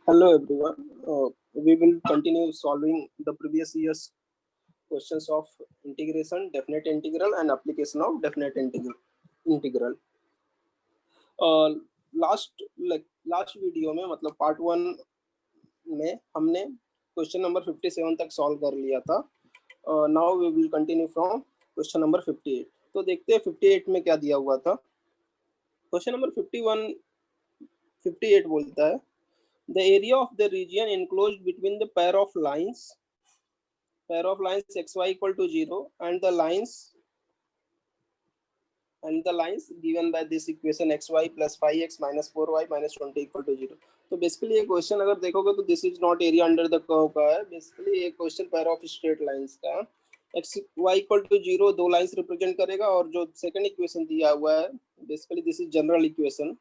Hello everyone. We will continue solving the previous year's questions of integration, definite integral, and application of definite integral. Last video में मतलब part 1 में हमने question number 57 तक solve कर लिया था. Now we will continue from question number 58. तो देखते हैं 58 में क्या दिया हुआ था. क्वेश्चन नंबर 58 बोलता है the area of the region enclosed between the pair of lines xy equal to 0 and the lines given by this equation xy plus 5x minus 4y minus 20 equal to 0. तो basically ये question अगर देखोगे तो this is not area under the curve का है. Basically ये question pair of straight lines का है. x y इक्वल टू 0 दो लाइंस रिप्रेजेंट करेगा और जो सेकंड इक्वेशन दिया हुआ है basically this is general equation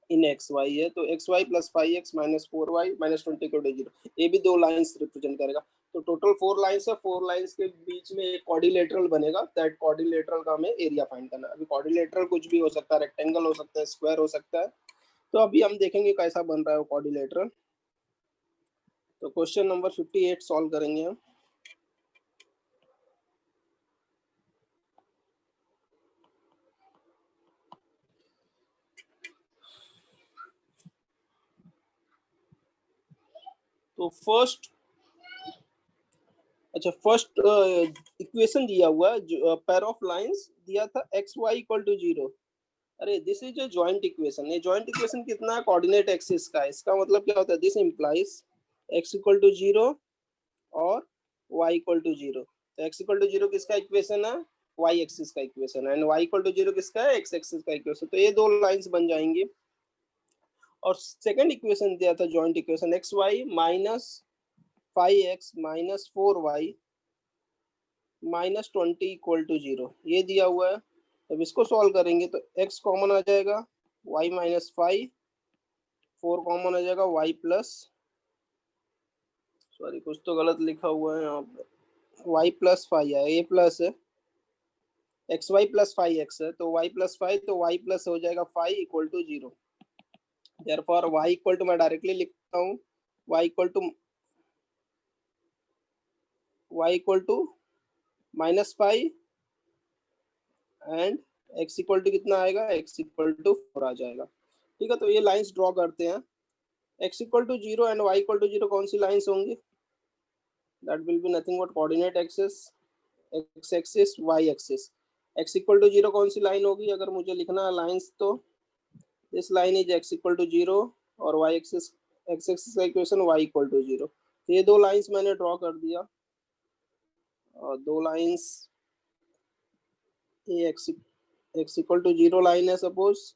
in x y है. तो x y plus 5x minus 4y minus 20 को 0 ये भी दो लाइंस रिप्रेजेंट करेगा. तो टोटल 4 लाइंस है. 4 लाइंस के बीच में एक क्वाड्रिलेटरल बनेगा. दैट क्वाड्रिलेटरल का हमें एरिया फाइंड करना है. अभी क्वाड्रिलेटरल कुछ भी हो सकता है, रेक्टेंगल हो सकता है, स्क्वायर हो सकता है. तो अभी हम देखेंगे कैसा बन रहा है वो क्वाड्रिलेटरल. तो क्वेश्चन नंबर 58 सॉल्व करेंगे हम. तो फर्स्ट इक्वेशन दिया हुआ है, पेयर ऑफ लाइंस दिया था एक्स वाई इक्वल टू 0. अरे this is a joint equation. ये जॉइंट इक्वेशन कितना है? कोऑर्डिनेट एक्सिस का. इसका मतलब क्या होता है? This implies x equal to 0 और y इक्वल टू 0. तो x इक्वल टू 0 किसका इक्वेशन है? y एक्सिस का इक्वेशन है. एंड y इक्वल टू 0 किसका है? x एक्सिस का इक्वेशन. तो ये दो लाइंस बन जाएंगी. और सेकंड इक्वेशन दिया था joint equation x y minus 5x minus 4y minus 20 equal to 0 ये दिया हुआ है. अब इसको सॉल्व करेंगे तो x कॉमन आ जाएगा, y माइनस 5, 4 कॉमन आ जाएगा, y प्लस सॉरी कुछ तो गलत लिखा हुआ है यहाँ पे, y प्लस 5 है. ये प्लस है एक्स वाई प्लस 5x है तो y प्लस 5 तो y प्लस हो जाएगा 5 equal to 0. Therefore y equal to मैं डायरेक्टली लिखता हूँ y equal to minus 5 and x equal to कितना आएगा? x इक्वल टू 4 आ जाएगा. ठीक है. तो ये लाइंस ड्रॉ करते हैं. x equal to 0 and y equal to 0 कौन सी लाइंस होंगी? That will be nothing but coordinate axis, x axis, y axis. x equal to 0 कौन सी लाइन होगी अगर मुझे लिखना है लाइंस? तो this line is x equal to 0 और y एक्सिस, x एक्सिस का इक्वेशन y इक्वल टू 0. तो ये दो लाइंस मैंने ड्रॉ कर दिया. और दो लाइंस ये x इक्वल टू 0 लाइन है suppose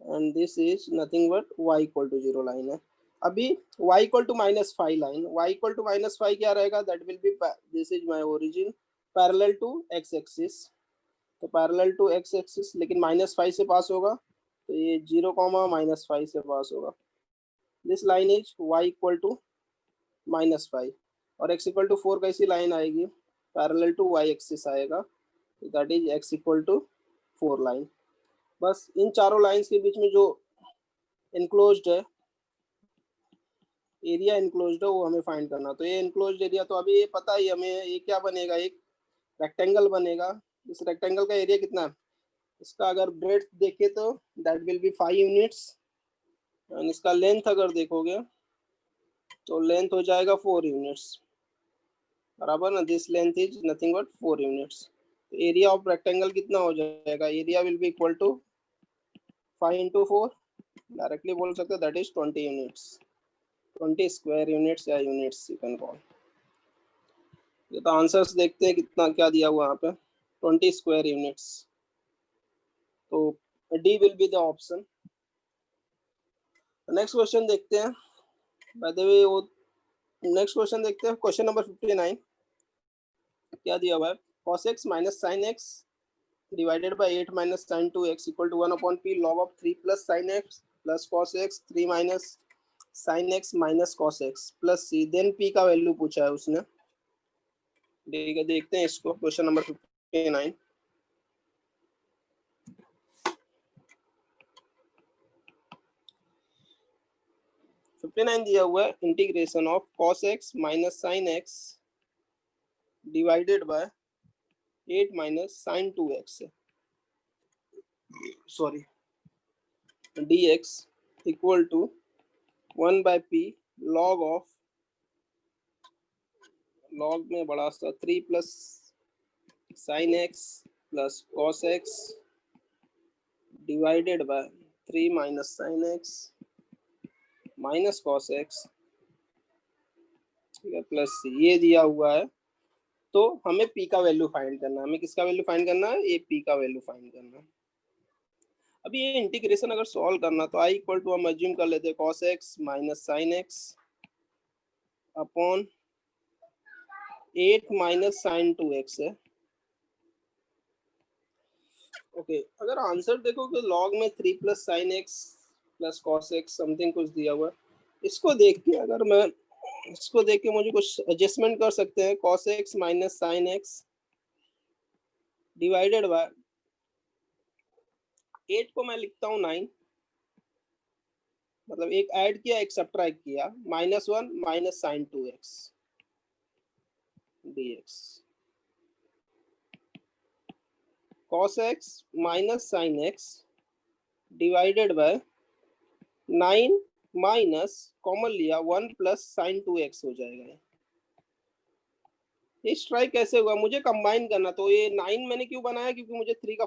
and this is nothing but y equal to 0 line है. अभी y equal to minus 5 line, y equal to minus 5 क्या रहेगा? That will be this is my origin parallel to x axis. तो parallel to x axis लेकिन minus 5 से pass होगा तो ये 0 कॉमा माइनस 5 से पास होगा. This line is y equal to minus 5 और x इक्वल टू 4 कैसी लाइन आएगी? पैरेलल टू y एक्सिस आएगा. That is x equal to 4 line. बस इन चारों लाइंस के बीच में जो इनक्लोज्ड है एरिया इनक्लोज्ड है वो हमें फाइंड करना. तो ये इनक्लोज्ड एरिया तो अभी ये पता ही हमें. ये क्या बनेगा? एक रेक्टेंगल बनेगा. इस रेक्टेंगल का एरिया कितना है? इसका अगर ब्रेड्थ देखे तो that will B 5 units and इसका लेंथ अगर देखोगे तो लेंथ हो जाएगा 4 यूनिट्स. बराबर ना. This length is nothing but 4 units. तो एरिया ऑफ रेक्टेंगल कितना हो जाएगा? Area will be equal to 5 into 4. Directly बोल सकते हैं that is 20 units, 20 square units या यूनिट्स यू कैन कॉल. ये तो आंसर्स देखते हैं कितना क्या दिया हुआ यहाँ पे. 20 स्क्वायर यूनिट्स. तो D will be the option. Next question देखते हैं. बाय द वे वो नेक्स्ट क्वेश्चन देखते हैं. क्वेश्चन नंबर 59 क्या दिया हुआ है? cos x minus sin x divided by 8 minus sin 2x equal to 1 upon p log of 3 plus sin x plus cos x 3 minus sin x minus cos x plus c. Then p का value पूछा है उसने. ठीक है. देखते हैं इसको. Question number 59. 59 दिया हुआ है integration of cos x minus sine x divided by 8 minus sine 2x sorry dx equal to 1 by p log of log में बड़ा सा 3 plus sine x plus cos x divided by 3 minus sine x minus cos x, ठीक है, plus ये दिया हुआ है। तो हमें p का वैल्यू फाइंड करना है, हमें किसका वैल्यू फाइंड करना है, ये p का वैल्यू फाइंड करना है। अभी ये इंटीग्रेशन अगर सॉल्व करना तो i इक्वल टू हम अज्यूम कर लेते हैं cos x minus sine x upon 8 minus sine 2x है। ओके अगर आंसर देखो कि लॉग में 3 plus sine x plus cos x something कुछ दिया हुआ है, इसको देख के अगर मैं इसको देख के मुझे कुछ एडजस्टमेंट कर सकते हैं। cos x minus sine x divided by 8 को मैं लिखता हूँ 9, मतलब एक ऐड किया एक सब्ट्रैक्ट किया, -1 minus sine 2x dx cos x minus sine x divided by 9 minus common लिया 1 प्लस साइन 2x हो जाएगा। ये स्ट्राइक कैसे हुआ, मुझे कंबाइन करना, तो ये 9 मैंने क्यों बनाया, क्योंकि मुझे 3 का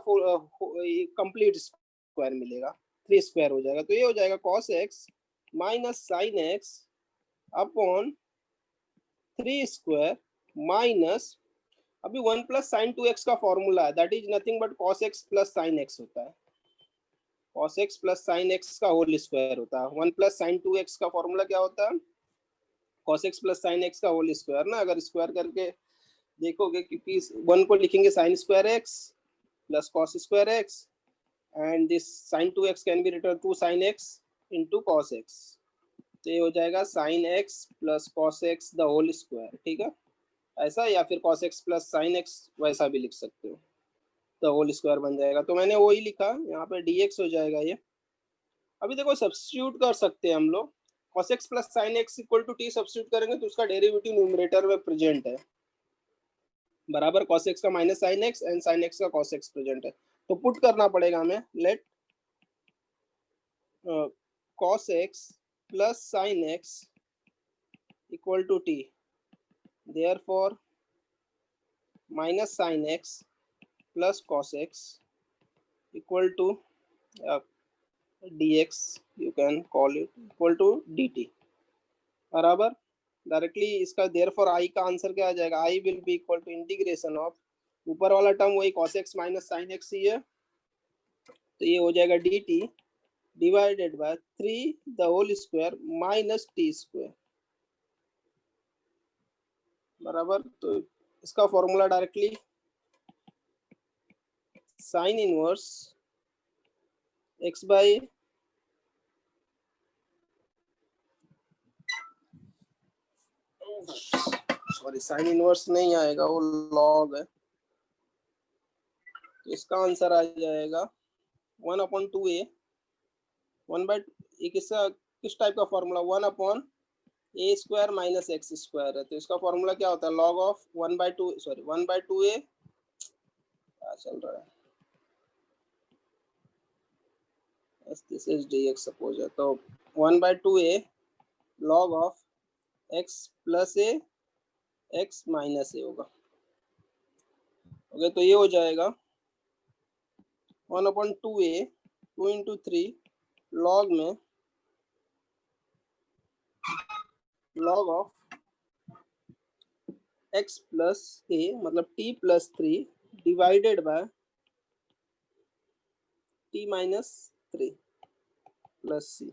कंप्लीट स्क्वायर मिलेगा, 3 स्क्वायर हो जाएगा। तो ये हो जाएगा cos x minus sine x upon 3 square minus, अभी 1 प्लस साइन 2x का फॉर्मूला है, that is nothing but cos x plus sine x होता है, cos x plus sine x का होल स्क्वायर होता है। 1 प्लस साइन 2x का formula क्या होता है, cos x plus sine x का होल स्क्वायर ना। अगर स्क्वायर करके देखोगे, क्योंकि 1 को लिखेंगे sine square x plus cos square x and this sine 2x can be written to sine x into cos x, तो ये हो जाएगा sine x plus cos x the whole square, ठीक है ऐसा, या फिर cos x plus sine x वैसा भी लिख सकते हो, द होल स्क्वायर बन जाएगा। तो मैंने वही लिखा, यहाँ पे dx हो जाएगा ये। अभी देखो सब्स्टिट्यूट कर सकते हैं हम लोग, cos x plus sine x equal to t substitute करेंगे तो उसका डेरिवेटिव न्यूमरेटर में प्रेजेंट है, बराबर cos x का minus sine x and sine x का cos x प्रेजेंट है, तो पुट करना पड़ेगा हमें। Let cos x plus sine x equal to t, therefore minus sine x plus cos x equal to dx, you can call it equal to dt, बराबर directly इसका therefore i का answer क्या आ जाएगा, i will be equal to integration of, ऊपर वाला term वही cos x minus sine x ही है, तो ये हो जाएगा dt divided by 3 the whole square minus t square, बराबर। तो इसका formula directly sine inverse x by sorry sine inverse नहीं आएगा, वो लॉग है, तो इसका आंसर आ जाएगा 1/2a 1 बाई, ये किस टाइप का formula, 1/a square minus x square है, तो इसका फॉर्मूला क्या होता है, लॉग ऑफ 1/2a क्या चल रहा है, दिस इज dx सपोज है, तो 1/2a log of x plus a x minus a होगा। ओके तो ये हो जाएगा 1/2a 2 इंटू 3 लॉग में log of x plus a मतलब t plus 3 divided by t minus 3 plus c,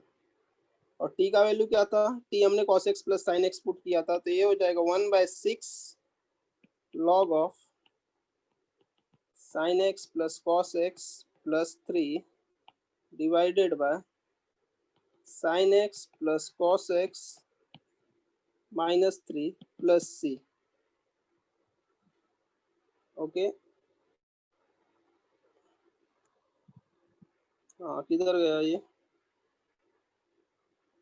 और t का वैल्यू क्या था, t हमने cos x plus sin x put किया था, तो ये हो जाएगा 1/6 log of sin x plus cos x plus 3 divided by sin x plus cos x minus 3 plus c। Okay हाँ किधर गया ये,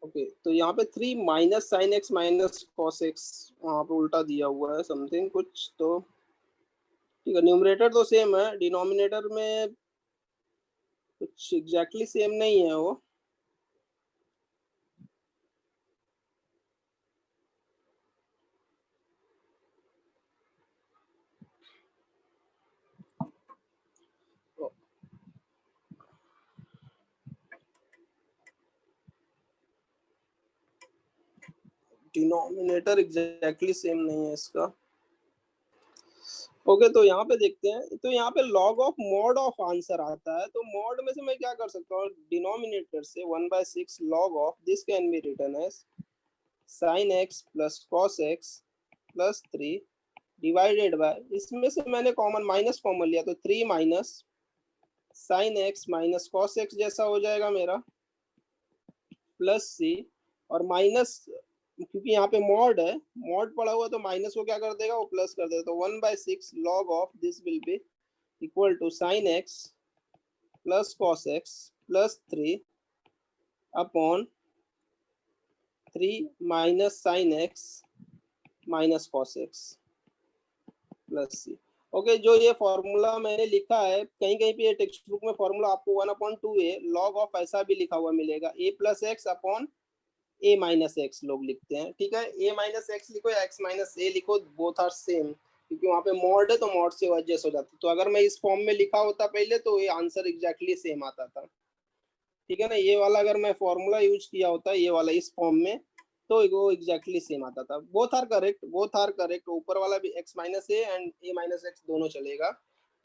ओके, तो यहाँ पे 3 minus sine x minus cos x वहाँ पे उल्टा दिया हुआ है समथिंग कुछ, तो ठीक है। न्यूमरेटर तो सेम है, डिनोमिनेटर में कुछ एग्जैक्टली सेम नहीं है वो। डिनोमिनेटर एग्जैक्टली सेम नहीं है इसका। ओके, तो यहाँ पे देखते हैं, तो यहाँ पे log of mod of answer आता है, तो मॉड में से मैं क्या कर सकता हूँ, डिनोमिनेटर से 1/6 log of this can be written as sine x plus cos x plus 3 divided by, इसमें से मैंने कॉमन माइनस कॉमन लिया तो 3 minus sine x minus cos x जैसा हो जाएगा मेरा, प्लस सी, और माइनस, क्योंकि यहाँ पे मॉड है, मॉड पड़ा हुआ तो माइनस को क्या कर देगा, वो प्लस कर देगा, तो 1/6 log of this will be equal to sine x plus cos x plus 3 upon 3 minus sine x minus cos x plus c. Okay, जो ये फॉर्मूला मैंने लिखा है, कहीं कहीं पे ये टेक्स्ट बुक में फॉर्मूला आपको 1/2 लॉग ऑफ ऐसा भी लिखा हुआ मिलेगा, ए प्लस एक्स अपॉन ए माइनस एक्स लोग लिखते हैं, ठीक है। ए माइनस एक्स लिखो या एक्स माइनस ए लिखो, बोथ आर सेम, क्योंकि वहाँ पे मॉड है तो मॉड से एडजस्ट हो जाता है। तो अगर मैं इस फॉर्म में लिखा होता पहले तो ये आंसर एग्जैक्टली सेम आता था, ठीक है ना। ये वाला अगर मैं फॉर्मूला यूज किया होता ये वाला इस फॉर्म में, तो वो एग्जैक्टली सेम आता था। Both are correct, both are correct, ऊपर वाला भी x minus a and a minus x दोनों चलेगा,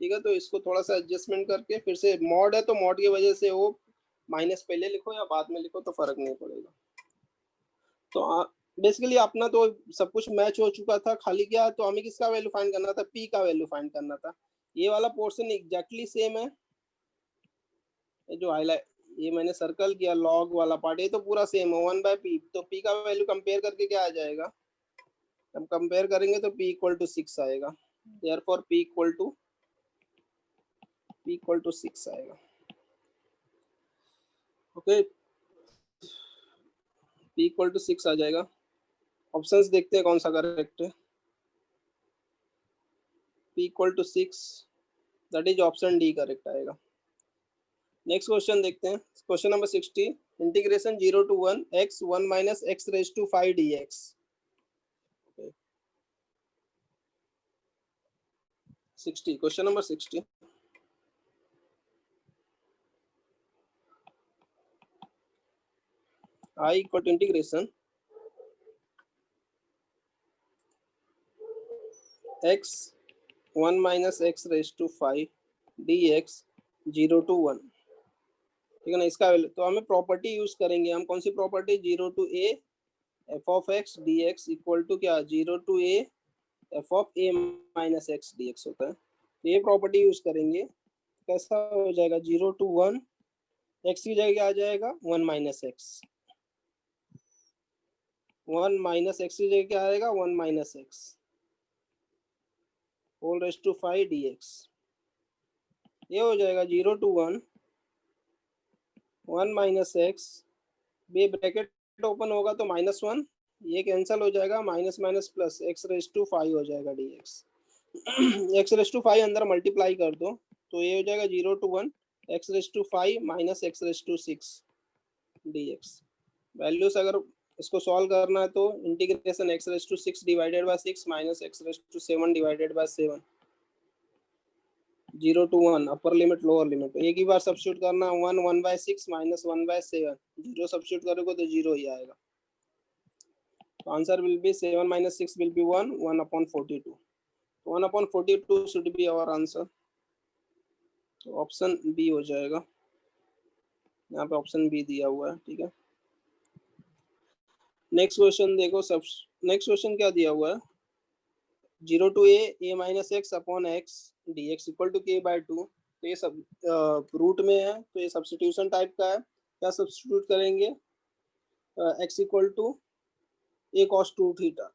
ठीक है। तो इसको थोड़ा सा एडजस्टमेंट करके फिर से, मॉड है तो मॉड की वजह से वो माइनस पहले लिखो या बाद में लिखो तो फर्क नहीं पड़ेगा। तो बेसिकली अपना तो सब कुछ मैच हो चुका था, खाली क्या, तो हमें किसका वैल्यू फाइंड करना था, पी का वैल्यू फाइंड करना था। ये वाला पोर्शन एग्जैक्टली सेम है, ये जो हाईलाइट, ये मैंने सर्कल किया लॉग वाला पार्ट, ये तो पूरा सेम है 1/p, तो p का वैल्यू कंपेयर करके क्या आ जाएगा, हम कंपेयर करेंगे तो p इक्वल टू 6 आएगा, देयरफॉर p इक्वल टू 6 आएगा। ओके, p इक्वल टू 6 आ जाएगा। ऑप्शंस देखते हैं कौन सा करेक्ट है। p equal to 6, that is option D correct आएगा। नेक्स्ट क्वेश्चन देखते हैं, क्वेश्चन नंबर 60, इंटीग्रेशन 0 to 1 x 1 minus x raised to 5 dx। 60, question number 60, I equal to integration x 1 minus x raised to 5 dx 0 to 1, ठीक है ना। इसका तो हमें प्रॉपर्टी यूज करेंगे, हम कौन सी property, 0 to a f of x dx equal to क्या, 0 to a f of a minus x dx होता है, तो ये प्रॉपर्टी यूज करेंगे। कैसा हो जाएगा, 0 to 1, x की जगह क्या आ जाएगा, 1 माइनस एक्स, 1 माइनस एक्स की जगह क्या आएगा, 1 minus x whole raised to 5 dx, ये हो जाएगा 0 to 1 1 माइनस एक्स, ये ब्रैकेट ओपन होगा तो -1, ये कैंसिल हो जाएगा, minus minus plus x raised to 5 हो जाएगा dx। एक्स रेस्ट टू 5 अंदर मल्टीप्लाई कर दो तो ये हो जाएगा 0 to 1 x raised to 5 minus x raised to 6 dx। Values अगर इसको सॉल्व करना है तो integration x raised to 6 divided by 6 minus x raised to 7 divided by 7, 0 to 1 upper limit lower limit, एक ही बार सब्स्टिट्यूट करना, 1 1/6 माइनस 1/7, जीरो सब्स्टिट्यूट करोगे तो जीरो ही आएगा, तो answer will B 7 minus 6 will be 1 1/42, 1/42 should be our answer, तो option B हो जाएगा, यहाँ पे ऑप्शन बी दिया हुआ है, ठीक है। नेक्स्ट क्वेश्चन देखो, सब नेक्स्ट क्वेश्चन क्या दिया हुआ है, 0 to a minus x upon x dx equal to k by 2, तो ये सब रूट में है तो ये सब्स्टिट्यूशन टाइप का है, क्या सब्स्टिट्यूट करेंगे, x equal to a cos 2 theta,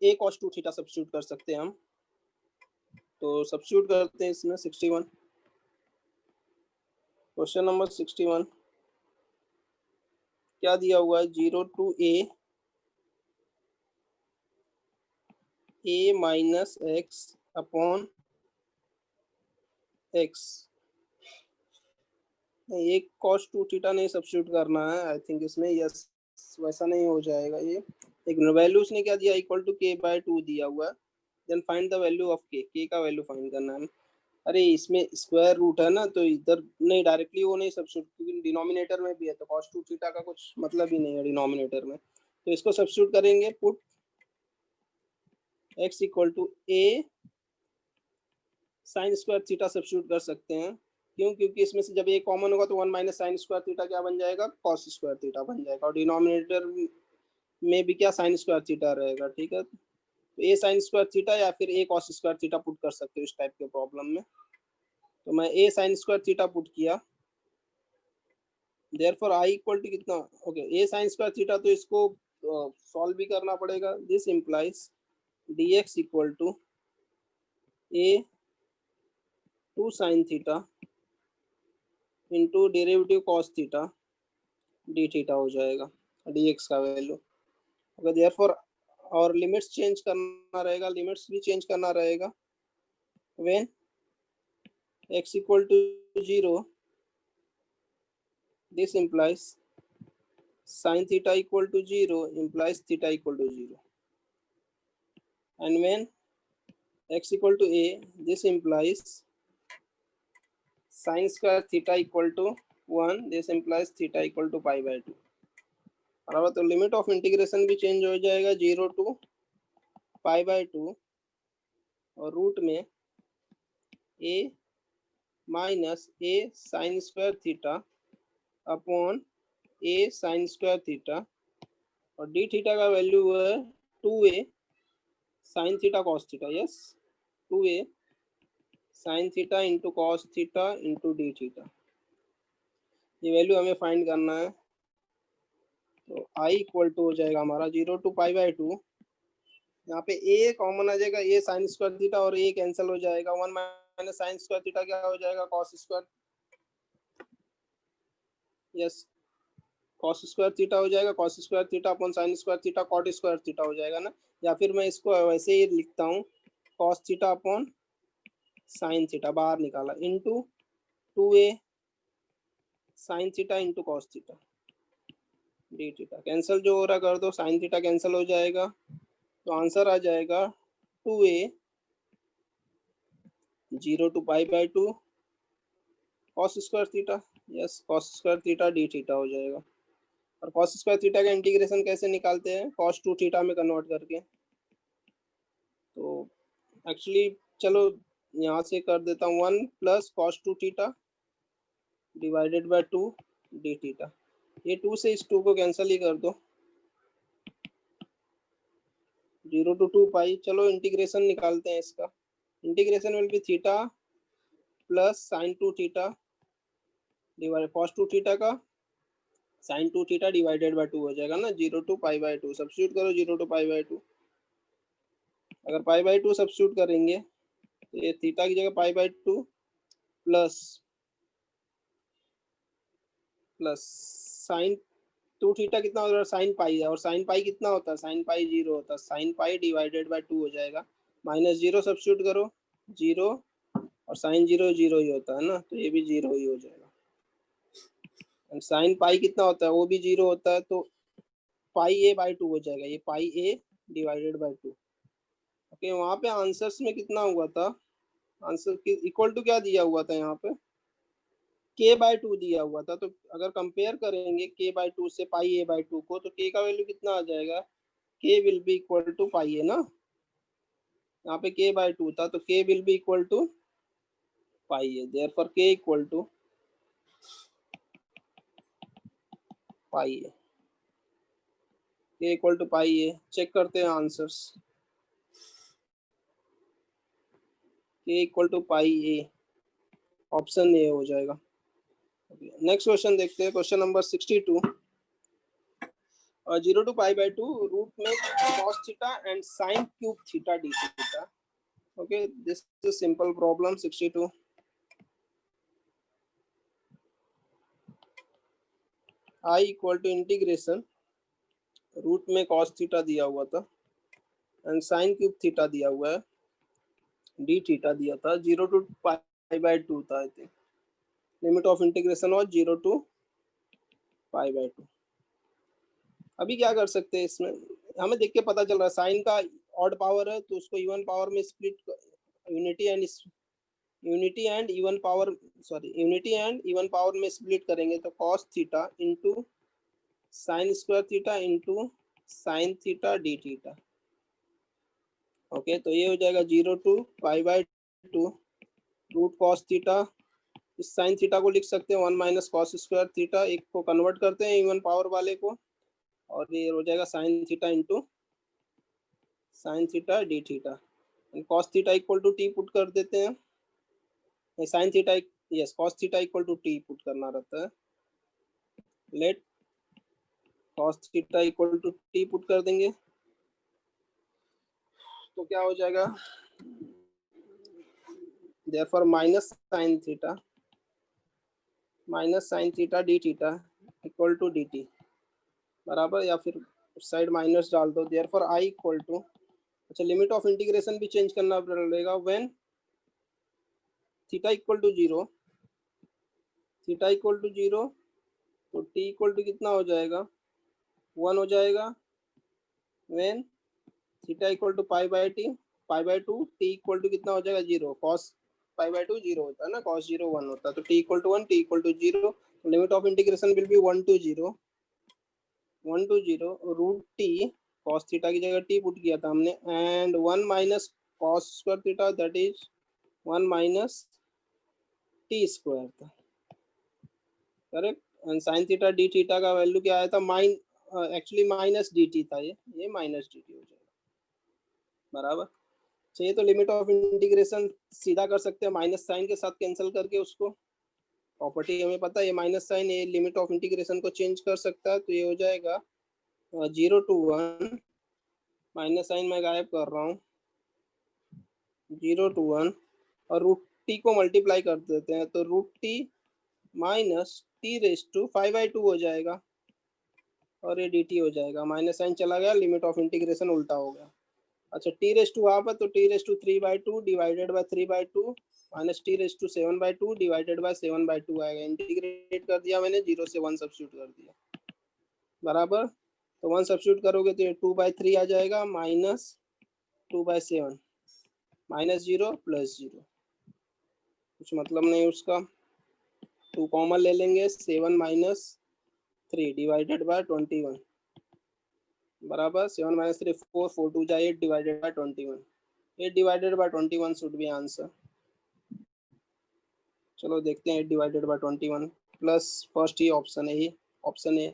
a cos 2 theta substitute कर सकते हैं हम, तो सब्स्टिट्यूट करते हैं इसमें 61, क्वेश्चन नंबर 61, क्या दिया हुआ है 0 to a minus x upon x. एक cos 2 थीटा नहीं सब्स्टिट्यूट करना है आई थिंक इसमें, यस वैसा नहीं हो जाएगा ये। एक वैल्यू उसने क्या दिया इक्वल टू k/2 दिया हुआ है, then find the value of k का वैल्यू फाइंड करना है। अरे इसमें स्क्वायर रूट है ना, तो इधर नहीं डायरेक्टली वो नहीं सब्स्टिट्यूट, क्योंकि डिनोमिनेटर में भी है तो cos 2 थीटा का कुछ मतलब ही नहीं है डिनोमिनेटर में, तो इसको सब्स्टिट्यूट करेंगे। Put x equal to a sine square theta substitute कर सकते हैं। क्यों? क्योंकि इसमें से जब a कॉमन होगा तो 1 माइनस साइन स्क्वायर थीटा क्या बन जाएगा, cos स्क्वायर थीटा बन जाएगा, और डिनोमिनेटर में भी क्या साइन स्क्वायर थीटा रहेगा। ठीक है, तो a साइन स्क्वायर थीटा या फिर a cos square theta put कर सकते हो इस टाइप के प्रॉब्लम में। तो मैं a sine square theta put किया, देयरफॉर i इक्वल टू कितना, okay a sine square theta, तो इसको सॉल्व भी करना पड़ेगा। This implies dx equal to a 2 sine theta into derivative cos theta d theta हो जाएगा dx का वैल्यू। ओके, देयरफॉर और लिमिट्स चेंज करना रहेगा, लिमिट्स भी चेंज करना रहेगा। When x equal to 0, this implies sin theta equal to 0 implies theta equal to 0, and when x equal to a, this implies sin square theta equal to 1, this implies theta equal to pi by 2। बराबर, तो limit of integration भी change हो जाएगा 0 to pi by 2, और root में a minus a sin square theta upon a sin square theta, और D theta का value है 2a sin theta cos theta, yes 2a sin theta into cos theta into D theta, ये value हमें find करना है। तो i equal to हो जाएगा हमारा 0 to pi by 2, यहाँ पे a कॉमन आ जाएगा, a sin स्क्वायर थीटा और a कैंसिल हो जाएगा, 1 माइनस साइन स्क्वायर थीटा क्या हो जाएगा, cos square, yes cos square theta हो जाएगा, cos square theta upon sine square theta cot square theta हो जाएगा ना, या फिर मैं इसको वैसे ही लिखता हूँ cos theta upon sine theta, बाहर निकाला, into 2a sign theta into cos theta d theta, cancel जो हो रहा कर दो, साइन थीटा कैंसिल हो जाएगा, तो आंसर आ जाएगा 2a 0 to pi by 2 cos square theta, yes cos square theta d theta हो जाएगा। और cos स्क्वायर थीटा का इंटीग्रेशन कैसे निकालते हैं, cos 2 थीटा में कन्वर्ट करके। तो एक्चुअली चलो यहाँ से कर देता हूँ 1 plus cos 2 theta divided by 2 D theta, ये 2 से इस 2 को कैंसिल ही कर दो, 0 to 2 पाई। चलो इंटीग्रेशन निकालते हैं इसका, integration will B theta plus sign 2 theta divide cos 2 theta का साइन 2 थीटा डिवाइडेड बाय 2 हो जाएगा ना, 0 to pi by 2, सब्स्टिट्यूट करो 0 to pi by 2, अगर pi by 2 सब्स्टिट्यूट करेंगे तो ये थीटा की जगह pi by 2 plus sign 2 theta कितना होगा, साइन पाई है, और साइन पाई कितना होता है, साइन पाई 0 होता है, साइन पाई डिवाइडेड बाय 2 हो जाएगा, माइनस 0 सब्स्टिट्यूट करो 0, और साइन 0 0 ही होता है ना, तो ये भी 0 ही हो जाएगा, एंड साइन पाई कितना होता है, वो भी 0 होता है, तो पाई a बाय 2 हो जाएगा, ये पाई a डिवाइडेड बाय 2। ओके, वहाँ पे आंसर्स में कितना हुआ था, आंसर इक्वल टू क्या दिया हुआ था यहाँ पे, k बाय 2 दिया हुआ था, तो अगर कंपेयर करेंगे k बाय 2 से पाई a बाय 2 को, तो k का वैल्यू कितना आ जाएगा, k will be equal to pi a ना, यहाँ पे k बाय 2 था, तो k will be equal to pi a, therefore k equal to pi a, k equal to pi a। Check करते हैं answers, k equal to pi a, option A हो जाएगा। Next question देखते हैं, question number 62। 0 to pi by 2 root में cos theta and sin cube theta d theta. Okay, this is simple problem 62। I equal to integration root में cos theta दिया हुआ था and sine cube theta दिया हुआ है, डी थीटा दिया था, 0 to π/2 था I think. Limit of integration was 0 to π/2। अभी क्या कर सकते हैं इसमें, हमें देख के पता चल रहा है साइन का ऑड पावर है तो उसको इवन पावर में split, unity and even power में स्प्लिट करेंगे तो cos theta into sign square theta into sine theta d theta. Okay, तो ये हो जाएगा 0 to π/2 रूट कॉस थीटा। इस साइन थीटा को लिख सकते हैं 1 माइनस कॉस स्क्वायर थीटा, एक को कन्वर्ट करते हैं इवन पावर वाले को और ये हो जाएगा sine theta into sine theta d theta. Cos theta equal to t put कर देते हैं, sine theta yes cos theta equal to t put करना रहता है। Let cos theta equal to t put कर देंगे तो क्या हो जाएगा, therefore minus sine theta d theta equal to d t बराबर, या फिर साइड माइनस डाल दो, देयरफॉर आई इक्वल टू, अच्छा लिमिट ऑफ इंटीग्रेशन भी चेंज करना पड़ेगा, व्हेन थीटा इक्वल टू 0 तो टी इक्वल टू कितना हो जाएगा 1 हो जाएगा, when theta equal to π/2 t equal to कितना हो जाएगा 0, कॉस π/2 0 होता है ना, कॉस 0 1 होता है, तो t equal to 1 t equal to 0, limit of integration will be 1 to 0 root t, cos theta की जगह टी पुट किया था हमने, and 1 minus cos square theta that is 1 minus t square था, correct. And sine theta d theta का value क्या आया था, एक्चुअली माइनस डी टी था, ये माइनस डी टी हो जाएगा बराबर। चाहिए तो लिमिट ऑफ इंटीग्रेशन सीधा कर सकते हैं माइनस साइन के साथ कैंसिल करके, उसको प्रॉपर्टी हमें पता है, ये माइनस साइन ये लिमिट ऑफ इंटीग्रेशन को चेंज कर सकता है, तो ये हो जाएगा 0 to 1, माइनस साइन मैं गायब कर रहा हूँ, 0 to 1 और रूट टी को मल्टीप्लाई कर देते हैं तो root t minus t raised to 5/2 हो जाएगा और ये डी टी हो जाएगा, माइनस साइन चला गया, लिमिट ऑफ इंटीग्रेशन उल्टा हो गया। अच्छा टी रेस टू वहाँ पर, तो t raised to 3/2 divided by 3/2 minus t raised to 7/2 divided by 7/2 आएगा, इंटीग्रेट कर दिया मैंने, 0 से 1 सब्स्टिट्यूट कर दिया बराबर, तो 1 सब्स्टिट्यूट करोगे तो ये 2/3 आ जाएगा, माइनस 2/7 माइनस 0 प्लस 0, कुछ मतलब नहीं उसका, 2 कॉमन ले लेंगे, 7 माइनस 3 डिवाइडेड बाय 21 बराबर, 7 माइनस 3 4 4 2 जा 8 divided by 21, 8 divided by 21 should be answer. चलो देखते हैं 8 divided by 21 plus first he option है, ही ऑप्शन है।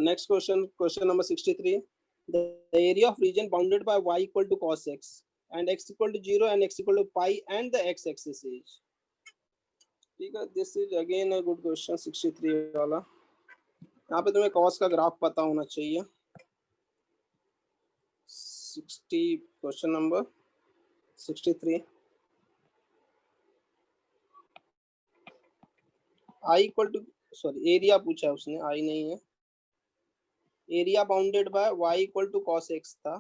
Next question number 63, the area of region bounded by y equal to cos x and x equal to 0 and x equal to pi and the x axis is, ठीक है, this is again a good question 63 वाला। यहाँ पे तुम्हें cos का graph पता होना चाहिए। 60 question number 63, I equal to, sorry area पूछा है उसने, आई नहीं है, area bounded by y equal to cos x था,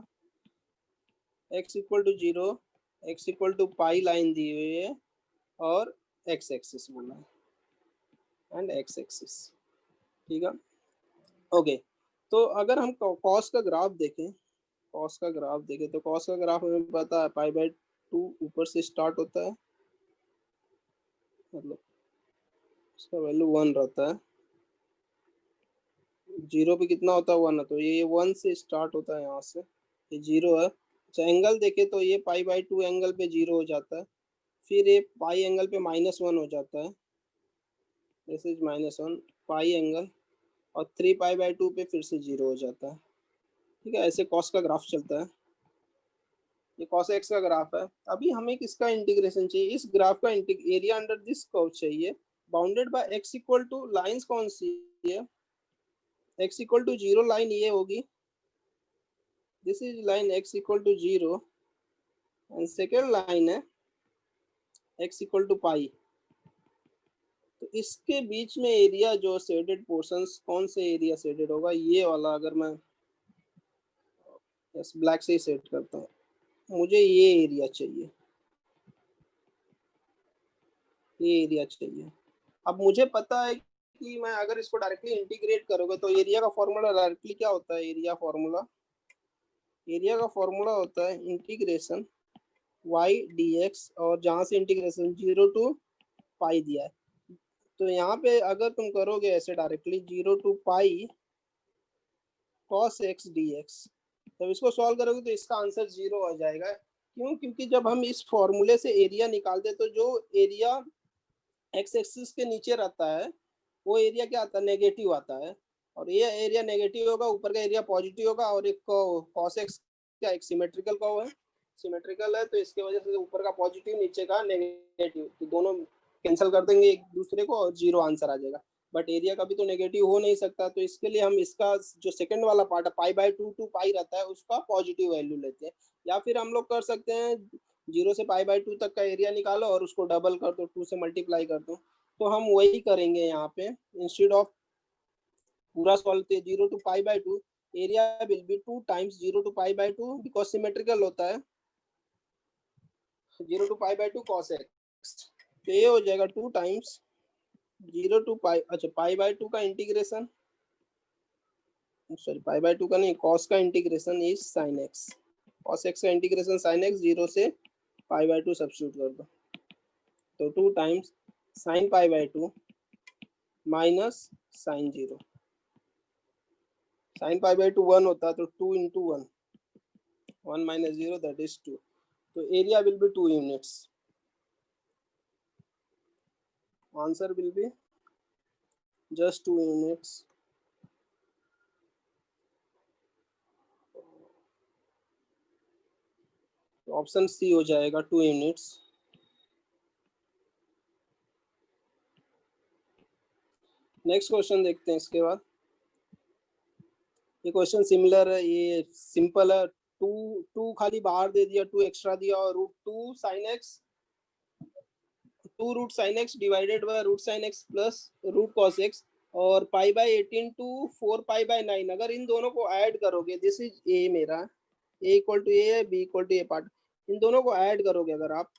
x equal to 0 x equal to pi line दी हुई है और x एक्सिस बोला है एंड x एक्सिस, ठीक है ओके। तो अगर हम cos का ग्राफ देखें, cos का ग्राफ देखें तो cos का ग्राफ हमें पता है π/2 ऊपर से स्टार्ट होता है, मतलब इसका वैल्यू 1 रहता है, 0 पे कितना होता है 1 है, तो ये 1 से स्टार्ट होता है, यहाँ से ये 0 है। अच्छा एंगल देखे तो ये π/2 एंगल पे 0 हो जाता है, फिर ये पाई एंगल पे -1 हो जाता है, दिस इज -1 पाई एंगल, और 3π/2 पे फिर से 0 हो जाता है, ठीक है। ऐसे कॉस का ग्राफ चलता है, ये cos x का ग्राफ है। अभी हमें किसका इंटीग्रेशन चाहिए, इस ग्राफ का एरिया अंडर दिस कर्व चाहिए, bounded by x equal to, lines कौन सी है, x इक्वल टू 0 लाइन ये होगी, this is line x equal to 0 and second line है x इक्वल टू पाई, तो इसके बीच में एरिया जो शेडेड पोर्शंस, कौन से एरिया शेडेड होगा, ये वाला। अगर मैं बस ब्लैक से ही सेट करता हूँ, मुझे ये एरिया चाहिए, ये एरिया चाहिए। अब मुझे पता है कि मैं अगर इसको डायरेक्टली इंटीग्रेट करोगे तो एरिया का फॉर्मूला डायरेक्टली क्या होता है, एरिया फॉर्मूला, एरिया का फॉर्मूला होता है इंटीग्रेशन वाई डी एक्स, और जहाँ से इंटीग्रेशन 0 टू पाई दिया है, तो यहाँ पे अगर तुम करोगे ऐसे directly 0 to pi cos x d x, जब इसको सॉल्व करोगे तो इसका आंसर 0 आ जाएगा। क्यों? क्योंकि जब हम इस फॉर्मूले से एरिया निकालते तो जो एरिया एक्स एक्सिस के नीचे रहता है वो एरिया क्या आता है, नेगेटिव आता है। और ये एरिया नेगेटिव होगा, ऊपर का एरिया पॉजिटिव होगा, और एक कॉस एक्स क्या एक सिमेट्रिकल कर्व है, सिमेट्रिकल है, तो इसके वजह से ऊपर का पॉजिटिव नीचे का नेगेटिव, तो दोनों कैंसिल कर देंगे एक दूसरे को और 0 आंसर आ जाएगा। बट एरिया कभी तो नेगेटिव हो नहीं सकता, तो इसके लिए हम इसका जो सेकंड वाला पार्ट है पाई बाय 2 टू पाई रहता है उसका पॉजिटिव वैल्यू लेते हैं। या फिर हम लोग कर सकते हैं 0 से पाई बाय 2 तक का एरिया निकालो और उसको डबल कर दो, 2 से मल्टीप्लाई कर दो। तो हम वही करेंगे यहाँ पे, इंस्टेड ऑफ पूरा सॉल्व किए 0 to pi by 2, area will be 2 times 0 to pi by 2, because symmetrical होता है, 0 to pi by 2 cos x, तो ये हो जाएगा 2 टाइम्स 0 टू पाई, अच्छा पाई बाय 2 का इंटीग्रेशन, सॉरी पाई बाय 2 का नहीं, cos का integration is sin x, cos x का इंटीग्रेशन sin x, 0 से पाई बाय 2 सब्स्टिट्यूट कर दो, तो 2 times sin pi by 2 minus sin 0, sin pi by 2 1 होता है, तो 2 इंटू 1, 1 माइनस 0 दैट इज 2, तो area will be 2 units, answer will be just 2 units. Option C हो जाएगा 2 यूनिट्स। नेक्स्ट क्वेश्चन देखते हैं इसके बाद। ये क्वेश्चन सिमिलर है, ये सिंपल है। टू खाली बाहर दे दिया, 2 एक्स्ट्रा दिया, और root 2 sine x, 2 root sine x divided by root sine x plus root cos x, और pi by 18 to 4 pi by 9। अगर इन दोनों को ऐड करोगे, दिस इज ए मेरा, ए इक्वल टू ए है, b equal to a part, इन दोनों को ऐड करोगे अगर आप,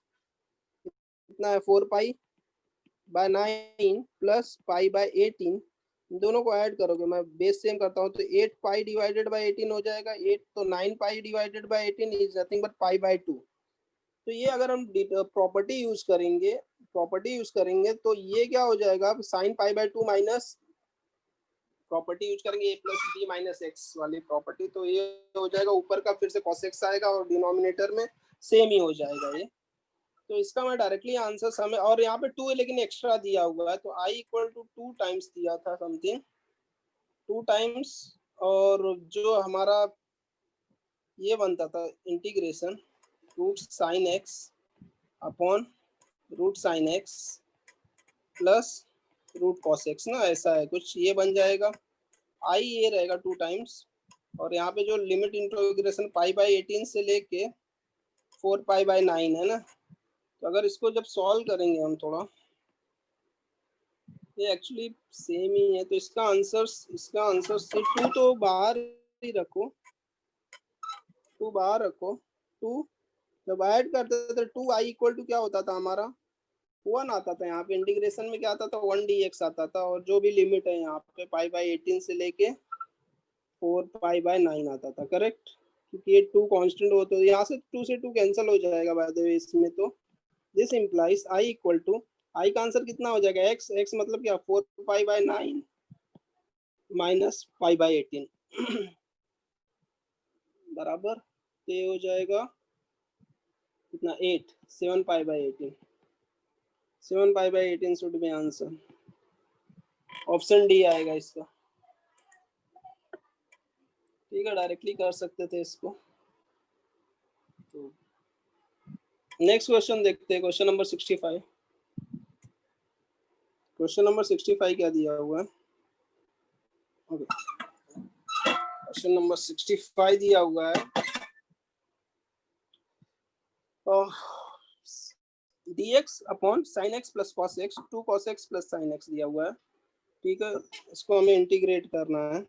कितना है 4 pi by 9 plus pi by 18, इन दोनों को ऐड करोगे, मैं बेस सेम करता हूँ, तो 8 पाई डिवाइडेड बाय 18 हो जाएगा, 8 तो 9 पाई divided by 18 is nothing but pi by 2। तो ये अगर हम प्रॉपर्टी यूज करेंगे, प्रॉपर्टी यूज करेंगे तो ये क्या हो जाएगा, sine pi by 2 minus property use करेंगे ए प्लस बी माइनस एक्स वाली प्रॉपर्टी, तो ये हो जाएगा ऊपर का फिर से cos x आएगा और डिनोमिनेटर में सेम ही हो जाएगा ये। तो इसका मैं डायरेक्टली आंसर समय, और यहाँ पे 2 है लेकिन एक्स्ट्रा दिया हुआ है, तो i इक्वल टू 2 टाइम्स दिया था समथिंग, 2 टाइम्स, और जो हमारा ये बनता था integration root sine x upon root sine x plus root cos x ना, ऐसा है कुछ, ये बन जाएगा। आई ये रहेगा 2 टाइम्स, और यहाँ पे जो लिमिट इंटीग्रेशन पाई बाय 18 से लेके 4 पाई बाय 9 है ना, तो अगर इसको जब सॉल्व करेंगे हम थोड़ा, ये एक्चुअली सेम ही है, तो इसका आंसर से 2 तो बाहर ही रखो, 2 बाहर रखो, 2 जब ऐड करते थे 2 आई इक्वल टू क्या होता था हमारा 1 आता था, यहाँ पे इंटीग्रेशन में क्या आता था 1 डी एक्स आता था, और जो भी लिमिट है यहाँ पे पाई बाय 18 से लेके 4 पाई बाय 9 आता था, करेक्ट, क्योंकि ये 2 कांस्टेंट हो, तो यहाँ से 2 से 2 कैंसिल हो जाएगा बाय द वे इसमें, तो this implies I equal to, I का आंसर कितना हो जाएगा एक्स, एक्स मतलब क्या 4 pi by 9 minus pi by 18 बराबर, तो ये हो जाएगा कितना 8, 7 पाई by 18, 7 pi by 18 should be answer, option D आएगा इसका। ठीक है, डायरेक्टली कर सकते थे इसको। तो नेक्स्ट क्वेश्चन देखते हैं, क्वेश्चन नंबर 65। क्वेश्चन नंबर 65 क्या दिया हुआ है, ओके, क्वेश्चन नंबर 65 दिया हुआ है, dx upon sin x plus cos x 2 cos x plus sin x दिया हुआ है, ठीक है। इसको हमें इंटीग्रेट करना है,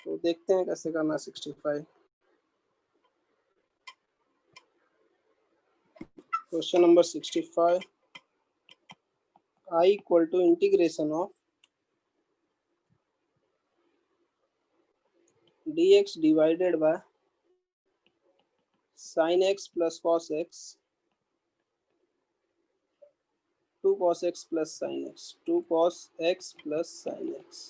तो देखते हैं कैसे करना है। 65 question number 65, I equal to integration of dx divided by sin x plus cos x 2 cos x plus sin x 2 cos x plus sin x,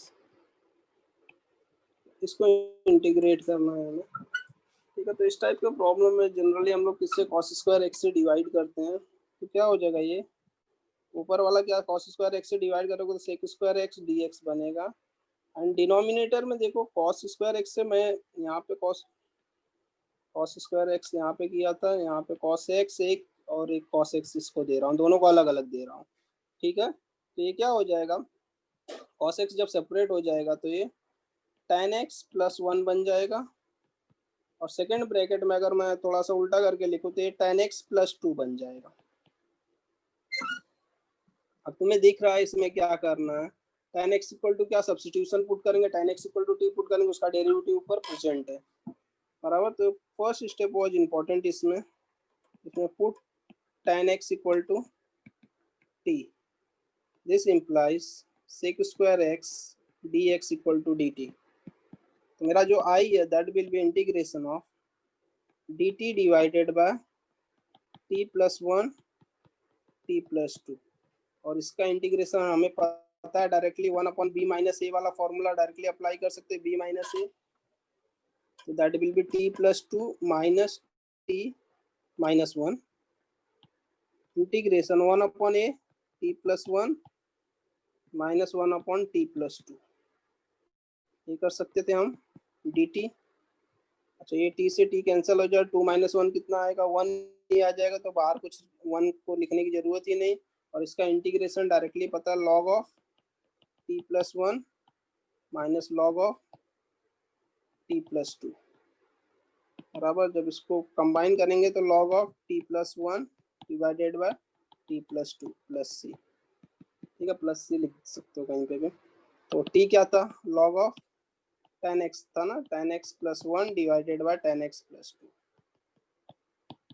इसको इंटीग्रेट करना है हमें, ठीक है। तो इस टाइप का प्रॉब्लम में जनरली हम लोग किससे cos स्क्वायर x से डिवाइड करते हैं, तो क्या हो जाएगा, ये ऊपर वाला क्या cos स्क्वायर x से डिवाइड करोगे तो sec स्क्वायर x dx बनेगा, एंड डिनोमिनेटर में देखो cos स्क्वायर x से मैं यहाँ पे cos स्क्वायर x यहाँ पे किया था, यहाँ पे cos x एक और एक cos x इसको दे रहा हूँ, दोनों को अलग अलग दे रहा हूँ, ठीक है। तो ये क्या हो जाएगा, cos x जब सेपरेट हो जाएगा तो ये tan x प्लस 1 बन जाएगा, और सेकेंड ब्रैकेट में अगर मैं थोड़ा सा उल्टा करके लिखूँ तो ये tan x प्लस 2 बन जाएगा। अब तुम्हें दिख रहा है इसमें क्या करना है, tan x इक्वल टू क्या सब्स्टिट्यूशन पुट करेंगे, tan x equal to t put करेंगे, उसका डेरिवेटिव ऊपर प्रेजेंट है, बराबर। तो फर्स्ट स्टेप वाज इंपॉर्टेंट, इसमें put tan x equal to t, this implies sec square x dx equal to dt। तो मेरा जो i है that will be integration of dt divided by t plus 1 t plus 2, और इसका integration हमें पता है डायरेक्टली 1 अपॉन b माइनस ए वाला फॉर्मूला डायरेक्टली अप्लाई कर सकते हैं, b माइनस ए, तो that will B t plus 2 minus t minus 1 integration 1 upon A t plus 1 minus 1 upon t plus 2, ये कर सकते थे हम dt। अच्छा ये t से t कैंसिल हो जाए, 2 माइनस 1 कितना आएगा, 1 ही आ जाएगा, तो बाहर कुछ 1 को लिखने की जरूरत ही नहीं, और इसका इंटीग्रेशन डायरेक्टली पता है log of t plus 1 minus log of t plus 2, बराबर। जब इसको कंबाइन करेंगे तो log of t plus 1 divided by t plus 2 plus c, ठीक है, प्लस c लिख सकते हो कहीं पे भी। तो t क्या था, log ऑफ tan x था ना, tan x plus 1 divided by tan x plus 2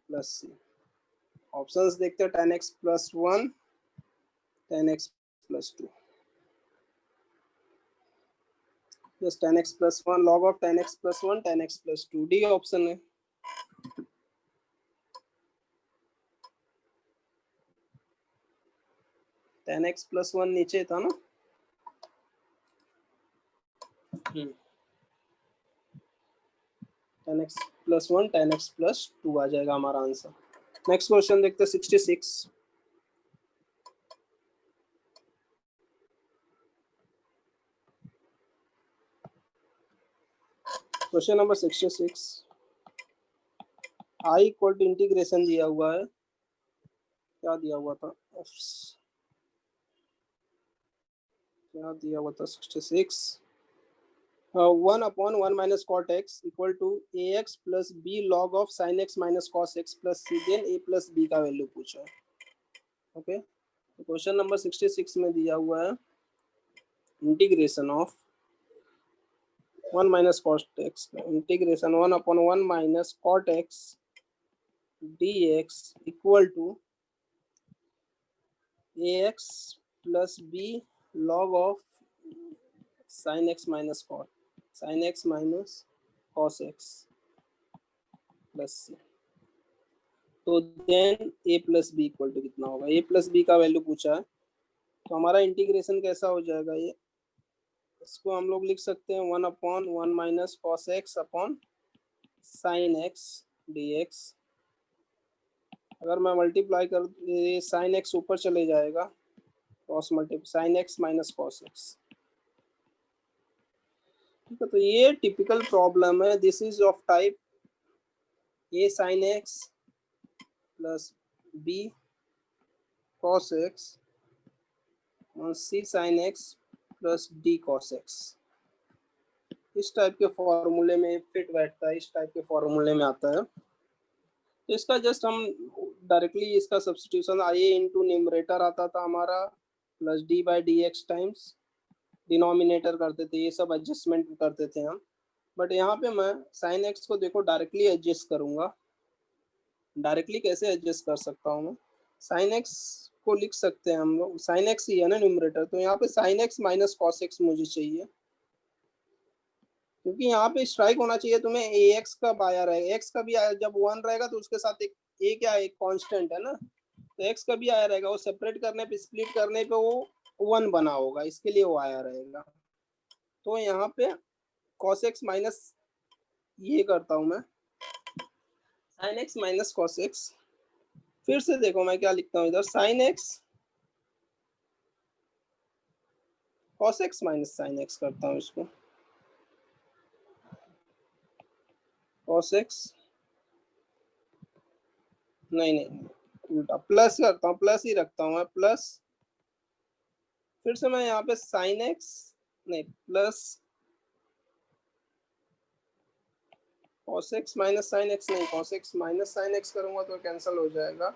plus c। Options देखते हैं, tan x plus 1 tan x plus 2, just tan x plus 1 log of tan x plus 1 tan x plus 2, D option है। tan x plus 1 नीचे था ना, tan x plus 1 tan x plus 2 आ जाएगा हमारा answer. Next question देखते हैं 66, question number 66, i equal to integration दिया हुआ है, क्या दिया हुआ था, क्या दिया हुआ था 66, 1 upon 1 minus cot x equal to a x plus b log of sine x minus cos x plus c, then a plus b का वैल्यू पूछा है, ओके। तो क्वेश्चन नंबर 66 में दिया हुआ है integration of 1 minus cot x, integration 1 upon 1 minus cot x d x equal to a x plus b log of sine x minus cot sine x minus cos x plus c, तो then a plus b equal to कितना होगा, a plus b का value पूछा है। तो हमारा integration कैसा हो जाएगा, ये इसको हम लोग लिख सकते हैं 1 upon 1 minus cos x upon sine x d x, अगर मैं मल्टीप्लाई कर साइन एक्स ऊपर चले जाएगा, cos multiply sine x minus cos x, ठीक है। तो ये टिपिकल प्रॉब्लम है, this is of type a sine x plus b cos x c sine x plus d cos x, इस टाइप के फॉर्मूले में फिट बैठता है, इस टाइप के फॉर्मूले में आता है। तो इसका जस्ट हम डायरेक्टली इसका सब्स्टिट्यूशन आई इंटू न्यूमरेटर आता था हमारा, plus D by D x times denominator करते थे, ये सब एडजस्टमेंट करते थे हम। बट यहाँ पे मैं साइन एक्स को देखो डायरेक्टली एडजस्ट करूँगा। डायरेक्टली कैसे एडजस्ट कर सकता हूँ मैं? साइन एक्स को लिख सकते हैं हम लोग, साइन एक्स ही है ना न्यूमरेटर, तो यहाँ पे sign x minus cos x मुझे चाहिए, क्योंकि यहाँ पे स्ट्राइक होना चाहिए तुम्हें ए एक्स कब आया रहेगा, एक्स का भी आया, जब 1 रहेगा तो उसके साथ एक ए क्या एक कांस्टेंट है ना, तो एक्स का भी आया रहेगा, वो सेपरेट करने पे स्प्लिट करने पे वो 1 बना होगा, इसके लिए वो आया रहेगा। तो यहाँ पे cos x माइनस ये करता हूँ मैं, sin x minus cos x। फिर से देखो मैं क्या लिखता हूँ इधर, sin x cos x minus sin x करता हूँ इसको, cos x नहीं उल्टा प्लस करता हूँ, प्लस ही रखता हूँ मैं, प्लस फिर से मैं यहाँ पे sin x नहीं plus cos x minus sin x नहीं, cos x minus sin x करूंगा तो कैंसिल हो जाएगा,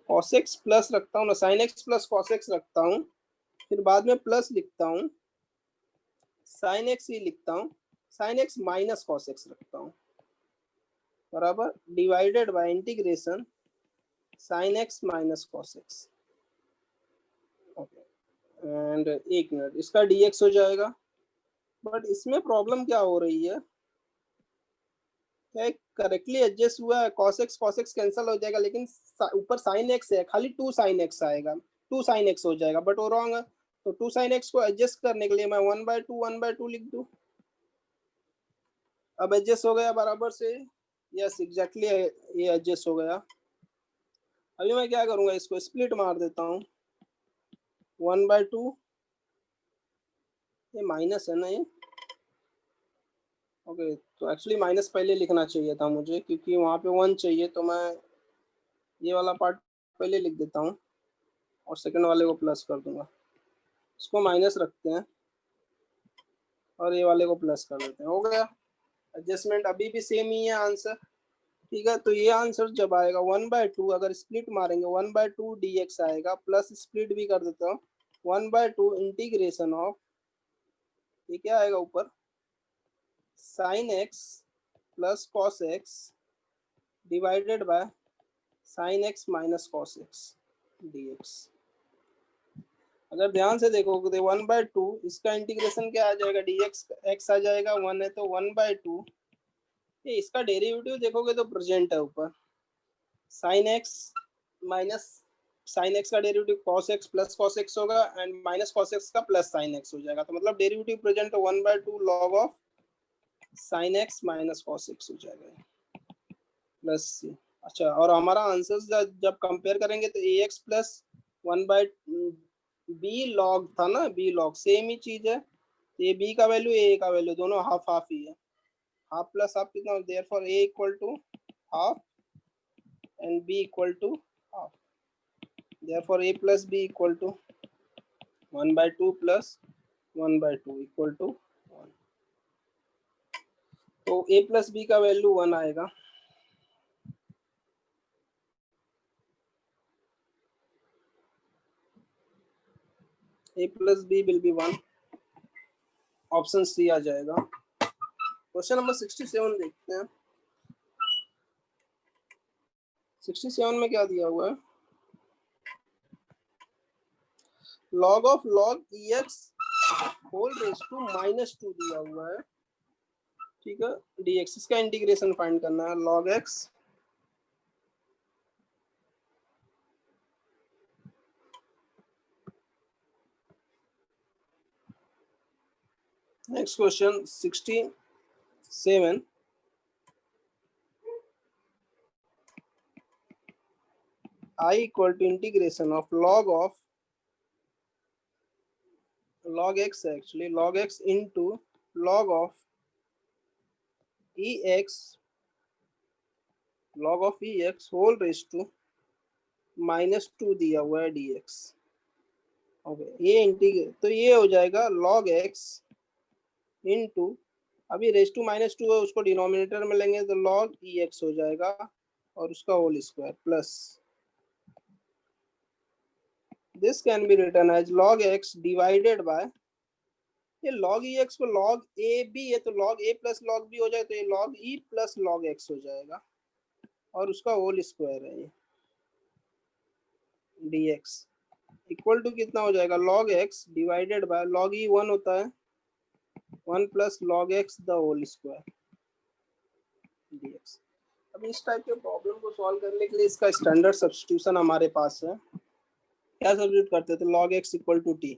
cos x प्लस रखता हूँ ना, sin x plus cos x रखता हूँ, फिर बाद में प्लस लिखता हूँ, sin x ही लिखता हूँ, sin x minus cos x रखता हूँ, बराबर divided by integration sin x minus cos x। And एक मिनट, इसका dx हो जाएगा। बट इसमें प्रॉब्लम क्या हो रही है, क्या करेक्टली एडजस्ट हुआ है, cos x कैंसिल हो जाएगा, लेकिन ऊपर sin x है, खाली 2 sin x आएगा, 2 sin x हो जाएगा, बट वो रॉन्ग है। तो 2 sin x को एडजस्ट करने के लिए मैं 1/2 लिख दूं। अब एडजस्ट हो गया बराबर से, यस एग्जैक्टली ये एडजस्ट हो गया। अभी मैं क्या करूंगा, इसको स्प्लिट मार देता हूँ, 1/2, ये माइनस है ना ये, ओके तो एक्चुअली माइनस पहले लिखना चाहिए था मुझे, क्योंकि वहाँ पे 1 चाहिए, तो मैं ये वाला पार्ट पहले लिख देता हूँ और सेकंड वाले को प्लस कर दूंगा। इसको माइनस रखते हैं और ये वाले को प्लस कर देते हैं, हो गया एडजस्टमेंट। अभी भी सेम ही है आंसर, ठीक है। तो ये आंसर जब आएगा 1/2, अगर स्प्लिट मारेंगे 1/2 dx आएगा, प्लस स्प्लिट भी कर देता हूँ 1/2 इंटीग्रेशन ऑफ, ये क्या आएगा ऊपर, sin x plus cos x divided by sin x minus cos x dx। अगर ध्यान से देखोगे तो 1/2 इसका इंटीग्रेशन क्या आ जाएगा, dx x आ जाएगा, 1 है तो 1/2, ये इसका डेरिवेटिव देखोगे तो प्रेजेंट है ऊपर, sin x minus sin x का derivative cos x plus cos x होगा, एंड माइनस cos x का प्लस sin x हो जाएगा, तो मतलब डेरिवेटिव प्रेजेंट है 1/2 log of sin x minus cos x हो जाएगा प्लस c। अच्छा, और हमारा आंसर जब कंपेयर करेंगे तो ax प्लस 1/b log था ना, b log सेम ही चीज है, तो ये b का वैल्यू a का वैल्यू दोनों हाफ हाफ ही है, हाफ प्लस हाफ कितना, therefore a equal to half and b equal to half, therefore a plus b equal to 1/2 plus 1/2 equal to 1। तो a plus b का value 1 आएगा, a plus b will be 1, option C आ जाएगा। Question number 67 देखते हैं। 67 में क्या दिया हुआ है, log of log ex whole raise to -2 दिया हुआ है, ठीक है, dx, इसका इंटीग्रेशन फाइंड करना है, log x next question 67, I equal to integration of log x, actually log x into log of ex, log of ex whole raised to -2 दिया हुआ है dx। ओके, ये इंटीग्रेट तो ये हो जाएगा log x into अभी रेस टू माइनस टू है, उसको डिनोमिनेटर में लेंगे तो लॉग ई एक्स हो जाएगा और उसका whole square plus this can be written as log x divided by, ये लॉग ई एक्स को लॉग ए बी है तो log a plus log b हो जाए तो ये log e plus log x हो जाएगा और उसका होल स्क्वायर है ये डी एक्स इक्वल टू कितना हो जाएगा log x divided by log e one होता है 1 plus log x the whole square dx। अब इस टाइप के प्रॉब्लम को सॉल्व करने के लिए इसका स्टैंडर्ड सब्स्टिट्यूशन हमारे पास है। क्या सब्स्टिट्यूट करते थे, log x equal to t,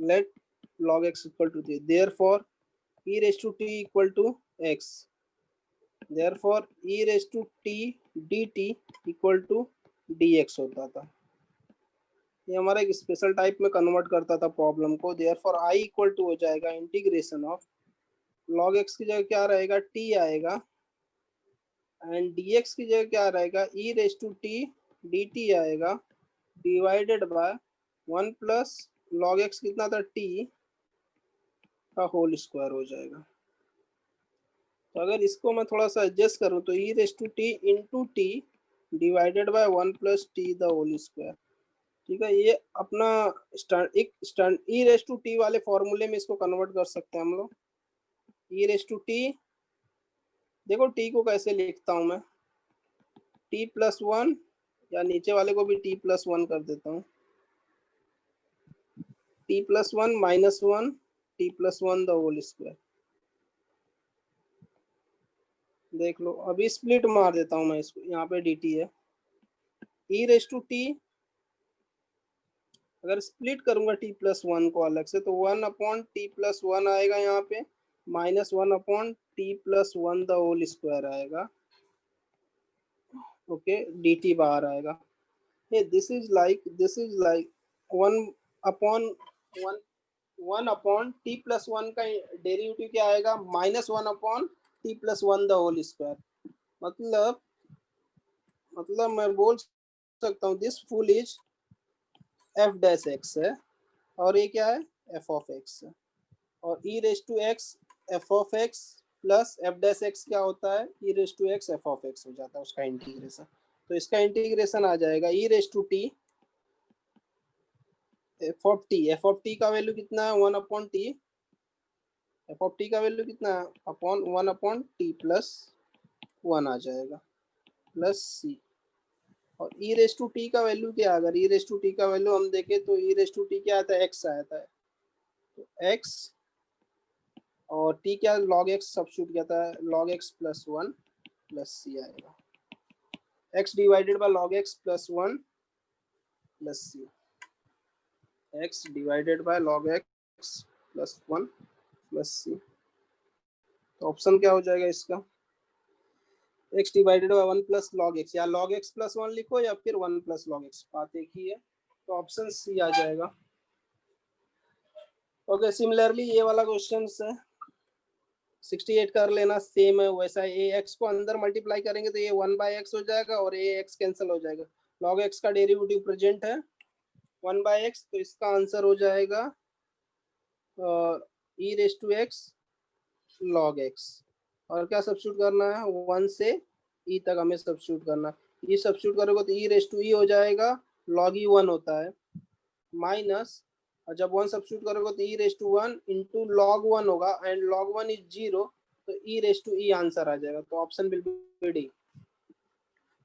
let log x equal to t, therefore e raise to t equal to x, therefore e raise to t dt equal to dx होता था। ये हमारा एक स्पेशल टाइप में convert करता था problem को। Therefore i equal to हो जाएगा इंटीग्रेशन ऑफ log x की जगह क्या रहेगा t आएगा एंड dx की जगह क्या रहेगा e raise to t dt आएगा divided by 1 plus log x कितना था t का होल स्क्वायर हो जाएगा। तो अगर इसको मैं थोड़ा सा एडजस्ट करूं तो e raise to t into t divided by 1 plus t the whole square. ठीक है, ये अपना standard e raise to t वाले फॉर्मूले में इसको कन्वर्ट कर सकते हैं हम लोग। e रेज टू टी, देखो t को कैसे लिखता हूं मैं, t प्लस वन, या नीचे वाले को भी t प्लस वन कर देता हूँ, t plus one minus one t plus one the whole square. देख लो, अभी स्प्लिट मार देता हूँ मैं इसको, यहाँ पे dt है e रेज टू टी, अगर स्प्लिट करूंगा t प्लस वन को अलग से तो 1 अपॉन टी प्लस वन आएगा यहाँ पे, minus 1 upon t plus one the whole square आएगा। ओके, dt बाहर आएगा। ये this is like 1 upon 1 upon t plus one का डेरिवेटिव क्या आएगा, minus 1 upon t plus one the whole square. मतलब मैं बोल सकता हूँ this full is f dash x है और ये क्या है एफ ऑफ एक्स है, और e raise to x f of x plus f dash x क्या होता है e raise to x f of x हो जाता है उसका इंटीग्रेशन। तो इसका इंटीग्रेशन आ जाएगा e raise to t f of t का वैल्यू कितना है 1 upon t, f of t का वैल्यू कितना है upon 1 upon t plus one आ जाएगा प्लस सी, और ई रेज टू टी का वैल्यू क्या, अगर ई रेज टू टी का वैल्यू हम देखें तो ई रेज टू टी क्या आता है एक्स आता है, तो एक्स और टी क्या लॉग एक्स सब्स्टिट्यूट किया था log x plus one plus c आएगा, x divided by log x plus one plus c, x divided by log x plus one plus c. तो ऑप्शन क्या हो जाएगा इसका, x divided by one plus log x, या log x plus one लिखो या फिर वन प्लस लॉग एक्स, बात एक ही है। तो ऑप्शन सी आ जाएगा। ओके, सिमिलरली ये वाला क्वेश्चन है 68 कर लेना, सेम है वैसा। ए एक्स को अंदर मल्टीप्लाई करेंगे तो ये 1 बाय एक्स हो जाएगा और ए एक्स कैंसिल हो जाएगा, लॉग एक्स का डेरिवेटिव प्रेजेंट है 1 बाय एक्स, तो इसका आंसर हो जाएगा e raise to x log x, और क्या सब्स्टिट्यूट करना है 1 से ई तक हमें सब्स्टिट्यूट करना, ई सब्स्टिट्यूट करोगे तो ई रेज टू ई हो जाएगा, लॉग ई वन होता है, माइनस, और जब वन सब्स्टिट्यूट करोगे तो e raise to one into log one होगा and log one is zero, तो e raise to e answer आ जाएगा। तो ऑप्शन विल बी डी,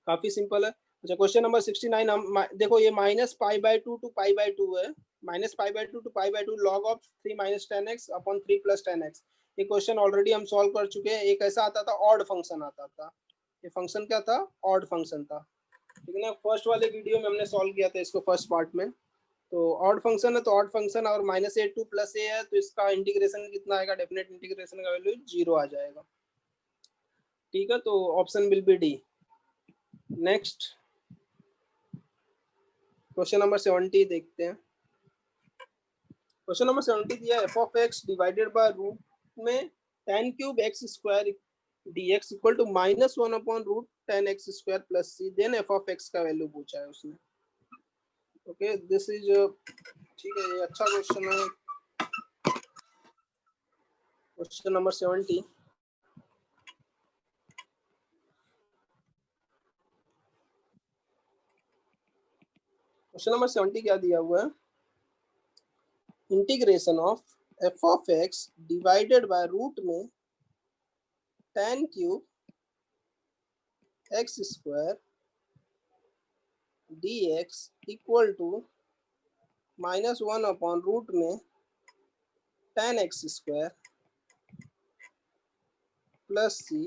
काफी सिंपल है। अच्छा, क्वेश्चन नंबर 69, हम देखो ये minus pi by two to pi by two है, minus pi by two to pi by two log of 3 minus 10x upon 3 plus 10x। ये क्वेश्चन ऑलरेडी हम solve कर चुके हैं। एक ऐसा आता था ऑड फंक्शन आता था, ये फंक्शन क्या था ऑड फंक्शन था, ठीक है ना, फर्स्ट वाले वीडियो में हमने सॉल्व किया था इसको फर्स्ट पार्ट में। तो ऑड फंक्शन है तो ऑड फंक्शन और minus a to plus a है तो इसका इंटीग्रेशन कितना आएगा, डेफिनेट इंटीग्रेशन का वैल्यू जीरो आ जाएगा। ठीक है, तो option will be d. Next question number 70 देखते हैं। क्वेश्चन नंबर 70 दिया f of x divided by root में tan cube x square dx equal to minus one upon root tan x square plus c, then f of x का value पूछा है उसने। Okay, this is ठीक है, ये अच्छा क्वेश्चन है। Question number 70। क्वेश्चन नंबर 70 क्या दिया हुआ है? Integration of f of x divided by root में tan cube x square dx equal to -1/रूट में tan x square plus c,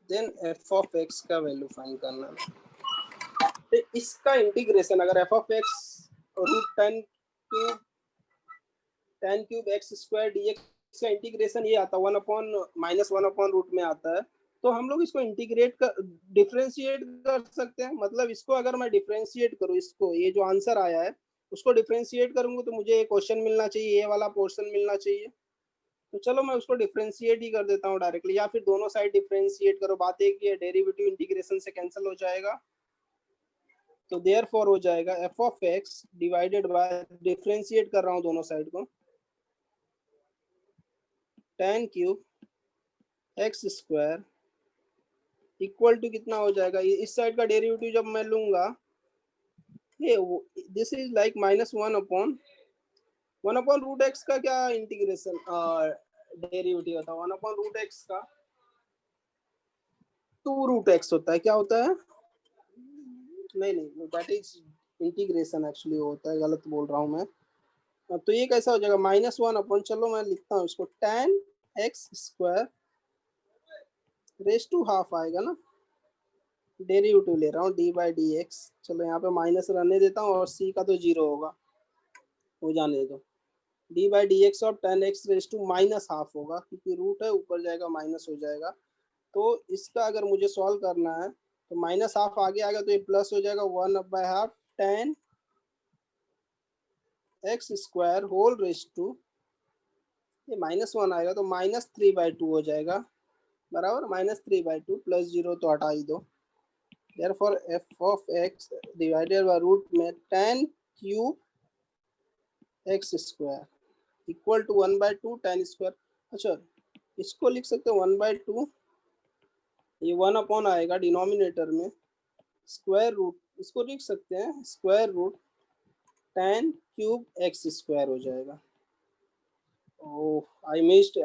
then f of x का वैल्यू फाइंड करना है। तो इसका इंटीग्रेशन अगर f of x root tan cube x square dx का इंटीग्रेशन ये आता है 1/-1/रूट में आता है, तो हम लोग इसको इंटीग्रेट कर डिफरेंशिएट कर सकते हैं। मतलब इसको अगर मैं डिफरेंशिएट करूँ, इसको ये जो आंसर आया है उसको डिफरेंशिएट करूंगा तो मुझे एक क्वेश्चन मिलना चाहिए, ये वाला पोर्शन मिलना चाहिए। तो चलो मैं उसको डिफरेंशिएट ही कर देता हूँ डायरेक्टली, या फिर दोनों साइड डिफरेंशिएट करो। बात एक ही है, डेरिवेटिव इंटीग्रेशन से कैंसिल हो जाएगा, तो देयरफॉर हो जाएगा f of x divided by, differentiate कर रहा हूँ दोनों साइड को, tan cube x square equal to कितना हो जाएगा, इस साइड का डेरिवेटिव जब मैं लूंगा ये दिस इज लाइक -1/रूट एक्स का क्या इंटीग्रेशन डेरिवेटिव होता है? 1/रूट एक्स का 2√x होता है। क्या होता है? नहीं, दैट इज इंटीग्रेशन एक्चुअली होता है, गलत बोल रहा हूँ मैं। तो ये कैसा हो जाएगा -1 चलो मैं लिखता हूँ इसको, tan x square raise to half आएगा ना, डेरिवेटिव ले रहा हूँ d/dx। चलो यहाँ पे माइनस रहने देता हूँ और c का तो 0 होगा, हो जाने दो। d/dx और tan x raise to -half होगा, क्योंकि रूट है ऊपर जाएगा माइनस हो जाएगा। तो इसका अगर मुझे सॉल्व करना है तो -हाफ आगे आएगा तो ये प्लस हो जाएगा 1/2 tan x square whole raise to, ये -1 आएगा तो -3/2 हो जाएगा, बराबर -3/2 प्लस 0 तो हटा ही दो। Therefore f of x divided by root में tan cube x square equal to 1/2 tan square. अच्छा, इसको लिख सकते हैं 1/2, ये 1 आएगा डिनोमिनेटर में, स्क्वायर रूट इसको लिख सकते हैं square root tan cube x square हो जाएगा। ओह, आई मिस्ड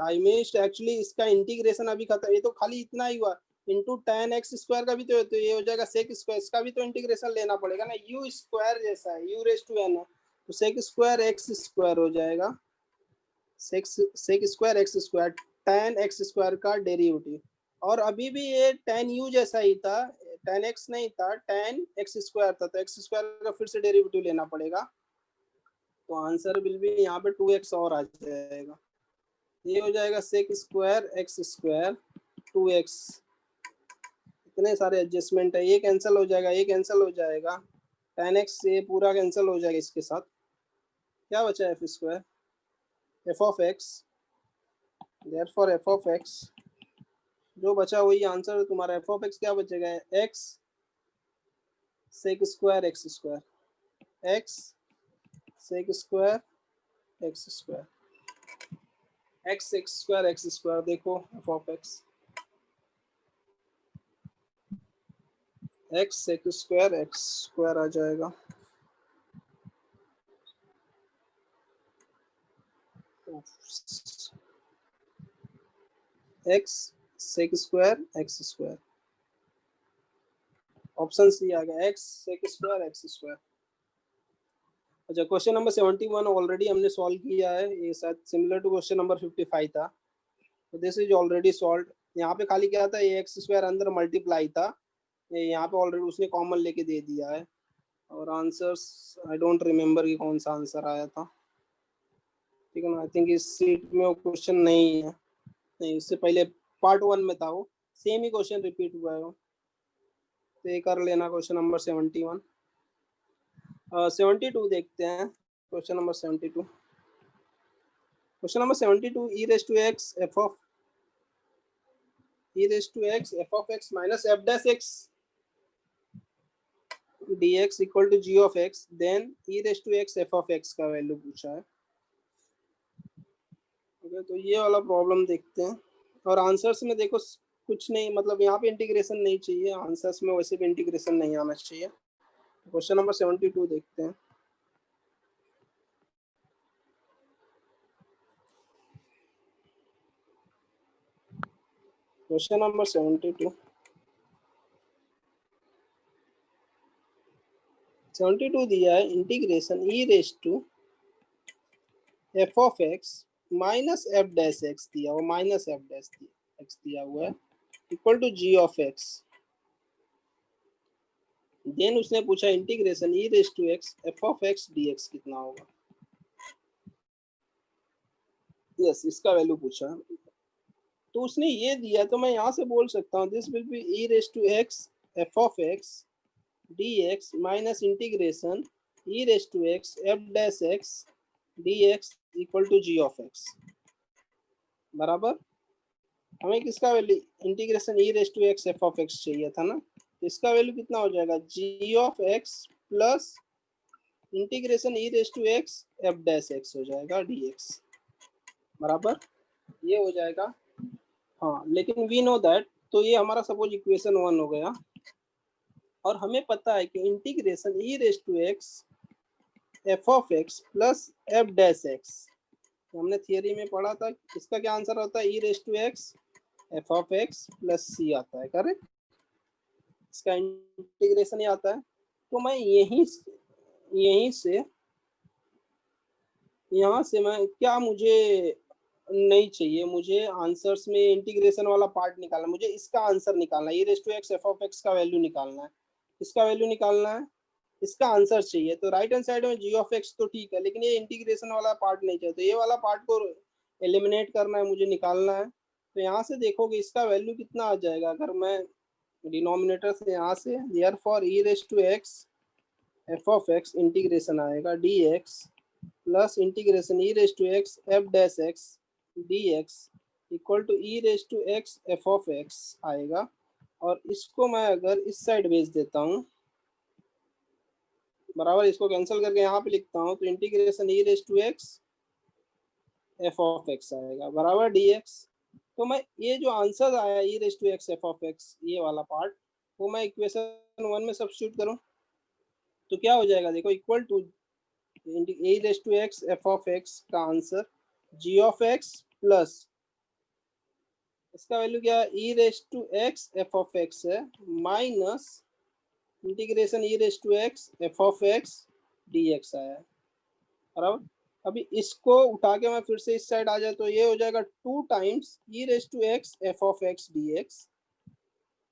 एक्चुअली, इसका इंटीग्रेशन अभी खत्म, ये तो खाली इतना ही हुआ, इंटू tan एक्स स्क्वायर का भी तो ये हो जाएगा सेक स्क्वायर, इसका भी तो इंटीग्रेशन लेना पड़ेगा ना, यू स्क्वायर जैसा है, यू रेस टू एन है, तो सेक स्क्वायर एक्स स्क्वायर हो जाएगा, sec square x square tan x square का डेरिवेटिव। और अभी भी ये tan यू जैसा ही था, tan एक्स नहीं था, tan एक्स स्क्वायर था, तो एक्स स्क्वायर का फिर से डेरिवेटिव लेना पड़ेगा, तो आंसर विल भी यहाँ पे 2x और आ जाएगा। ये हो जाएगा sec square x square 2x, इतने सारे एडजस्टमेंट है, ये कैंसिल हो जाएगा, ये कैंसिल हो जाएगा, tan x से पूरा कैंसिल हो जाएगा, इसके साथ क्या बचा F square F of x, therefore F of x जो बचा वही आंसर तुम्हारा, एफ ऑफ एक्स क्या बचेगा, x sec square x square, x sec square x square, x x square x square, देखो f of x x sec square x square आ जाएगा। X sec square x square, option C आ गया, x sec square x square. अच्छा, question number 71 already हमने solve किया है, ये शायद सिमिलर टू क्वेश्चन नंबर 55 था, तो दिस इज ऑलरेडी सॉल्व। यहाँ पे खाली क्या था, ये एक्स स्क्वायर अंदर मल्टीप्लाई था, ये यहाँ पे ऑलरेडी उसने कॉमन लेके दे दिया है, और आंसर्स आई डोंट रिमेम्बर कि कौन सा आंसर आया था, ठीक है ना। आई थिंक इस सीट में वो क्वेश्चन नहीं है, नहीं, इससे पहले पार्ट 1 में था वो, सेम ही क्वेश्चन रिपीट हुआ है वो, तो ये कर लेना क्वेश्चन नंबर 71। 72 देखते हैं, question number 72। Question number 72, e raised to x f of e raised to x f of x minus f dash x dx equal to g of x, then e raised to x f of x का value पूछा है। तो ये वाला problem देखते हैं। और answers में देखो कुछ नहीं, मतलब यहाँ पे इंटीग्रेशन नहीं चाहिए, आंसर्स में वैसे भी इंटीग्रेशन नहीं आना चाहिए। क्वेश्चन नंबर 72 देखते हैं। क्वेश्चन नंबर 72 दिया है, integration e raise to f of x minus f dash x दिया हुआ, माइनस एफ डैश एक्स दिया हुआ है, equal to g of x. Then उसने पूछा integration e raise to x f of x d x कितना होगा। Yes, इसका वैल्यू पूछा, तो उसने ये दिया, तो मैं यहाँ से बोल सकता हूँ this will be e raise to x f of x d x minus integration e raise to x f dash x d x equal to g of x. बराबर, हमें किसका वैल्यू, integration e raise to x f of x चाहिए था ना, तो इसका value कितना हो जाएगा, g of x plus integration e raise to x f dash x हो जाएगा डी एक्स। बराबर, ये हो जाएगा। हाँ, लेकिन वी नो दैट, तो ये हमारा सपोज इक्वेशन 1 हो गया, और हमें पता है कि integration e raise to x f of x plus f dash x, हमने थियरी में पढ़ा था, इसका क्या आंसर होता है, e raise to x f of x plus c आता है, करेक्ट। इसका इंटीग्रेशन ही आता है, तो मैं यहीं से यहाँ से मैं क्या, मुझे नहीं चाहिए, मुझे आंसर्स में इंटीग्रेशन वाला पार्ट निकालना, मुझे इसका आंसर निकालना है, e raise to x f of x का वैल्यू निकालना है, इसका वैल्यू निकालना है, इसका आंसर चाहिए। तो राइट हैंड साइड में जी ऑफ एक्स तो ठीक है, लेकिन ये इंटीग्रेशन वाला पार्ट नहीं चाहिए, तो ये वाला पार्ट को एलिमिनेट करना है, मुझे निकालना है। तो यहाँ से देखोगे इसका वैल्यू कितना आ जाएगा, अगर मैं डिनोमिनेटर से यहाँ से, therefore e raise to x f of x integration आएगा d x plus integration e raise to x f dash x d x equal to e raise to x f of x आएगा। और इसको मैं अगर इस side भेज देता हूँ, बराबर, इसको कैंसिल करके यहाँ पे लिखता हूँ, तो integration e raise to x f of x आएगा बराबर डी एक्स। तो मैं ये जो आंसर आया e raise to x f of x, ये वाला पार्ट, वो मैं इक्वेशन 1 में सब्स्टिट्यूट करूँ तो क्या हो जाएगा, देखो, equal to e raise to x f of x का answer g of x plus, इसका वैल्यू क्या है, e raise to x f of x है, minus integration e raise to x f of x d x आया है। बराबर, अभी इसको उठा के मैं फिर से इस साइड आ जाए तो ये हो जाएगा 2 times e raise to x f of x d x.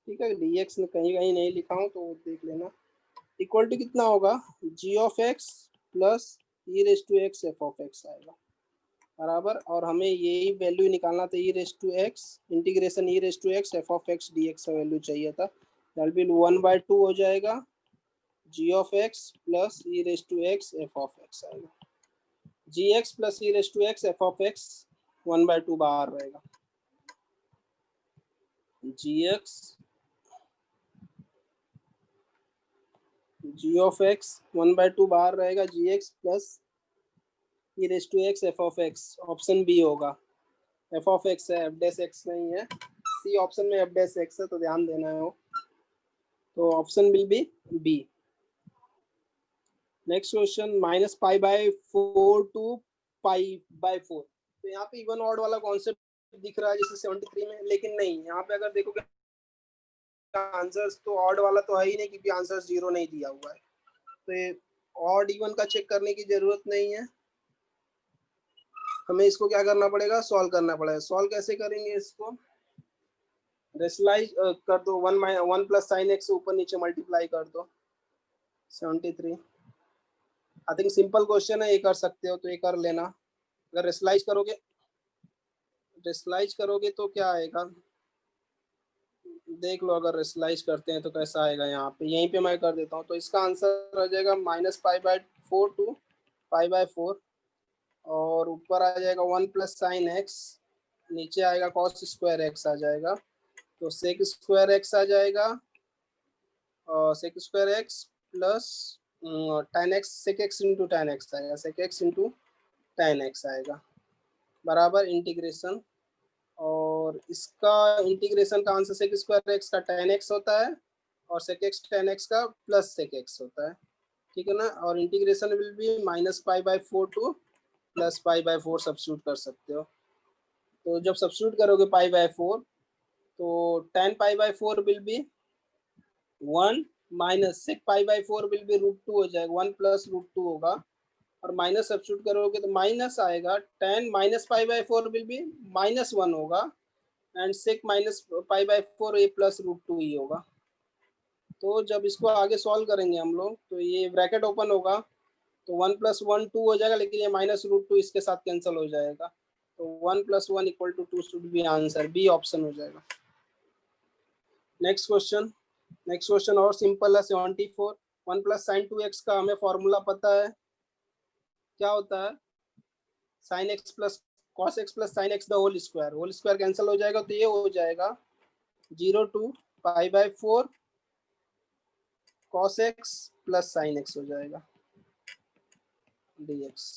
ठीक है, डी एक्स कहीं कहीं नहीं लिखा हूँ तो देख लेना, इक्वल टू कितना होगा, g of x plus e raise to x f of x आएगा। बराबर, और हमें यही वैल्यू निकालना था, e raise to x integration e raise to x f of x d x का वैल्यू चाहिए था, दैट विल 1/2 हो जाएगा g of x plus e raise to x f of x आएगा, g x plus e raise to x f of x 1/2 बाहर रहेगा, g x g of x 1/2 बाहर रहेगा, g x plus e raise to x f of x, option B होगा, f of x है, f dash x नहीं है, C option में f dash x है, तो ध्यान देना है वो, तो option will be B. Next question, minus pi by 4 to pi by 4, तो यहाँ पे इवन ऑड वाला कॉन्सेप्ट दिख रहा है जैसे 73 में, लेकिन नहीं, यहाँ पे अगर देखोगे आंसर्स तो ऑड वाला तो है ही नहीं, क्योंकि आंसर्स 0 नहीं दिया हुआ है, तो ये ऑड इवन का चेक करने की जरूरत नहीं है, हमें इसको क्या करना पड़ेगा, सॉल्व करना पड़ेगा। सॉल्व कैसे करेंगे, इसको रेशनलाइज कर दो, 1 प्लस साइन एक्स ऊपर नीचे मल्टीप्लाई कर दो, 73। आई थिंक सिंपल क्वेश्चन है, ये कर सकते हो तो ये कर लेना। अगर रेशनलाइज करोगे तो क्या आएगा, देख लो, अगर रेशनलाइज करते हैं तो कैसा आएगा, यहाँ पे यहीं पे मैं कर देता हूँ, तो इसका आंसर आ जाएगा minus pi by 4 to pi by 4, और ऊपर आ जाएगा 1 प्लस साइन एक्स, नीचे आएगा कॉस स्क्वायर एक्स आ जाएगा, तो सेक स्क्वायर एक्स आ जाएगा, और sec square x plus tan x, sec x into tan x आएगा, sec x into tan x आएगा। बराबर इंटीग्रेशन, और इसका इंटीग्रेशन का आंसर सेक स्क्वायर एक्स का टेन एक्स होता है और सेक एक्स टेन एक्स का प्लस सेक एक्स होता है, ठीक है ना। और integration will be -π/4 to +π/4 substitute कर सकते हो। तो जब सब्स्टिट्यूट करोगे π/4 तो tan π/4 will be 1 minus sec π/4 will be √2 हो जाएगा, 1 + √2 होगा, और माइनस सब्स्टिट्यूट करोगे तो माइनस आएगा, tan -π/4 विल बी -1 होगा, एंड सेक -π/4 ये +√2 ही होगा। तो जब इसको आगे सॉल्व करेंगे हम लोग तो ये ब्रैकेट ओपन होगा तो 1 + 1 2 हो जाएगा, लेकिन ये -√2 इसके साथ कैंसिल हो जाएगा, तो 1 + 1 = 2 should be answer, b option हो जाएगा। नेक्स्ट क्वेश्चन और सिंपल है, 74। 1 + sin 2x का हमें फॉर्मूला पता है, क्या होता है, sin x + cos x + sin x the whole square cancel हो जाएगा, तो ये हो जाएगा 0 to π/4 cos x + sin x हो जाएगा dx।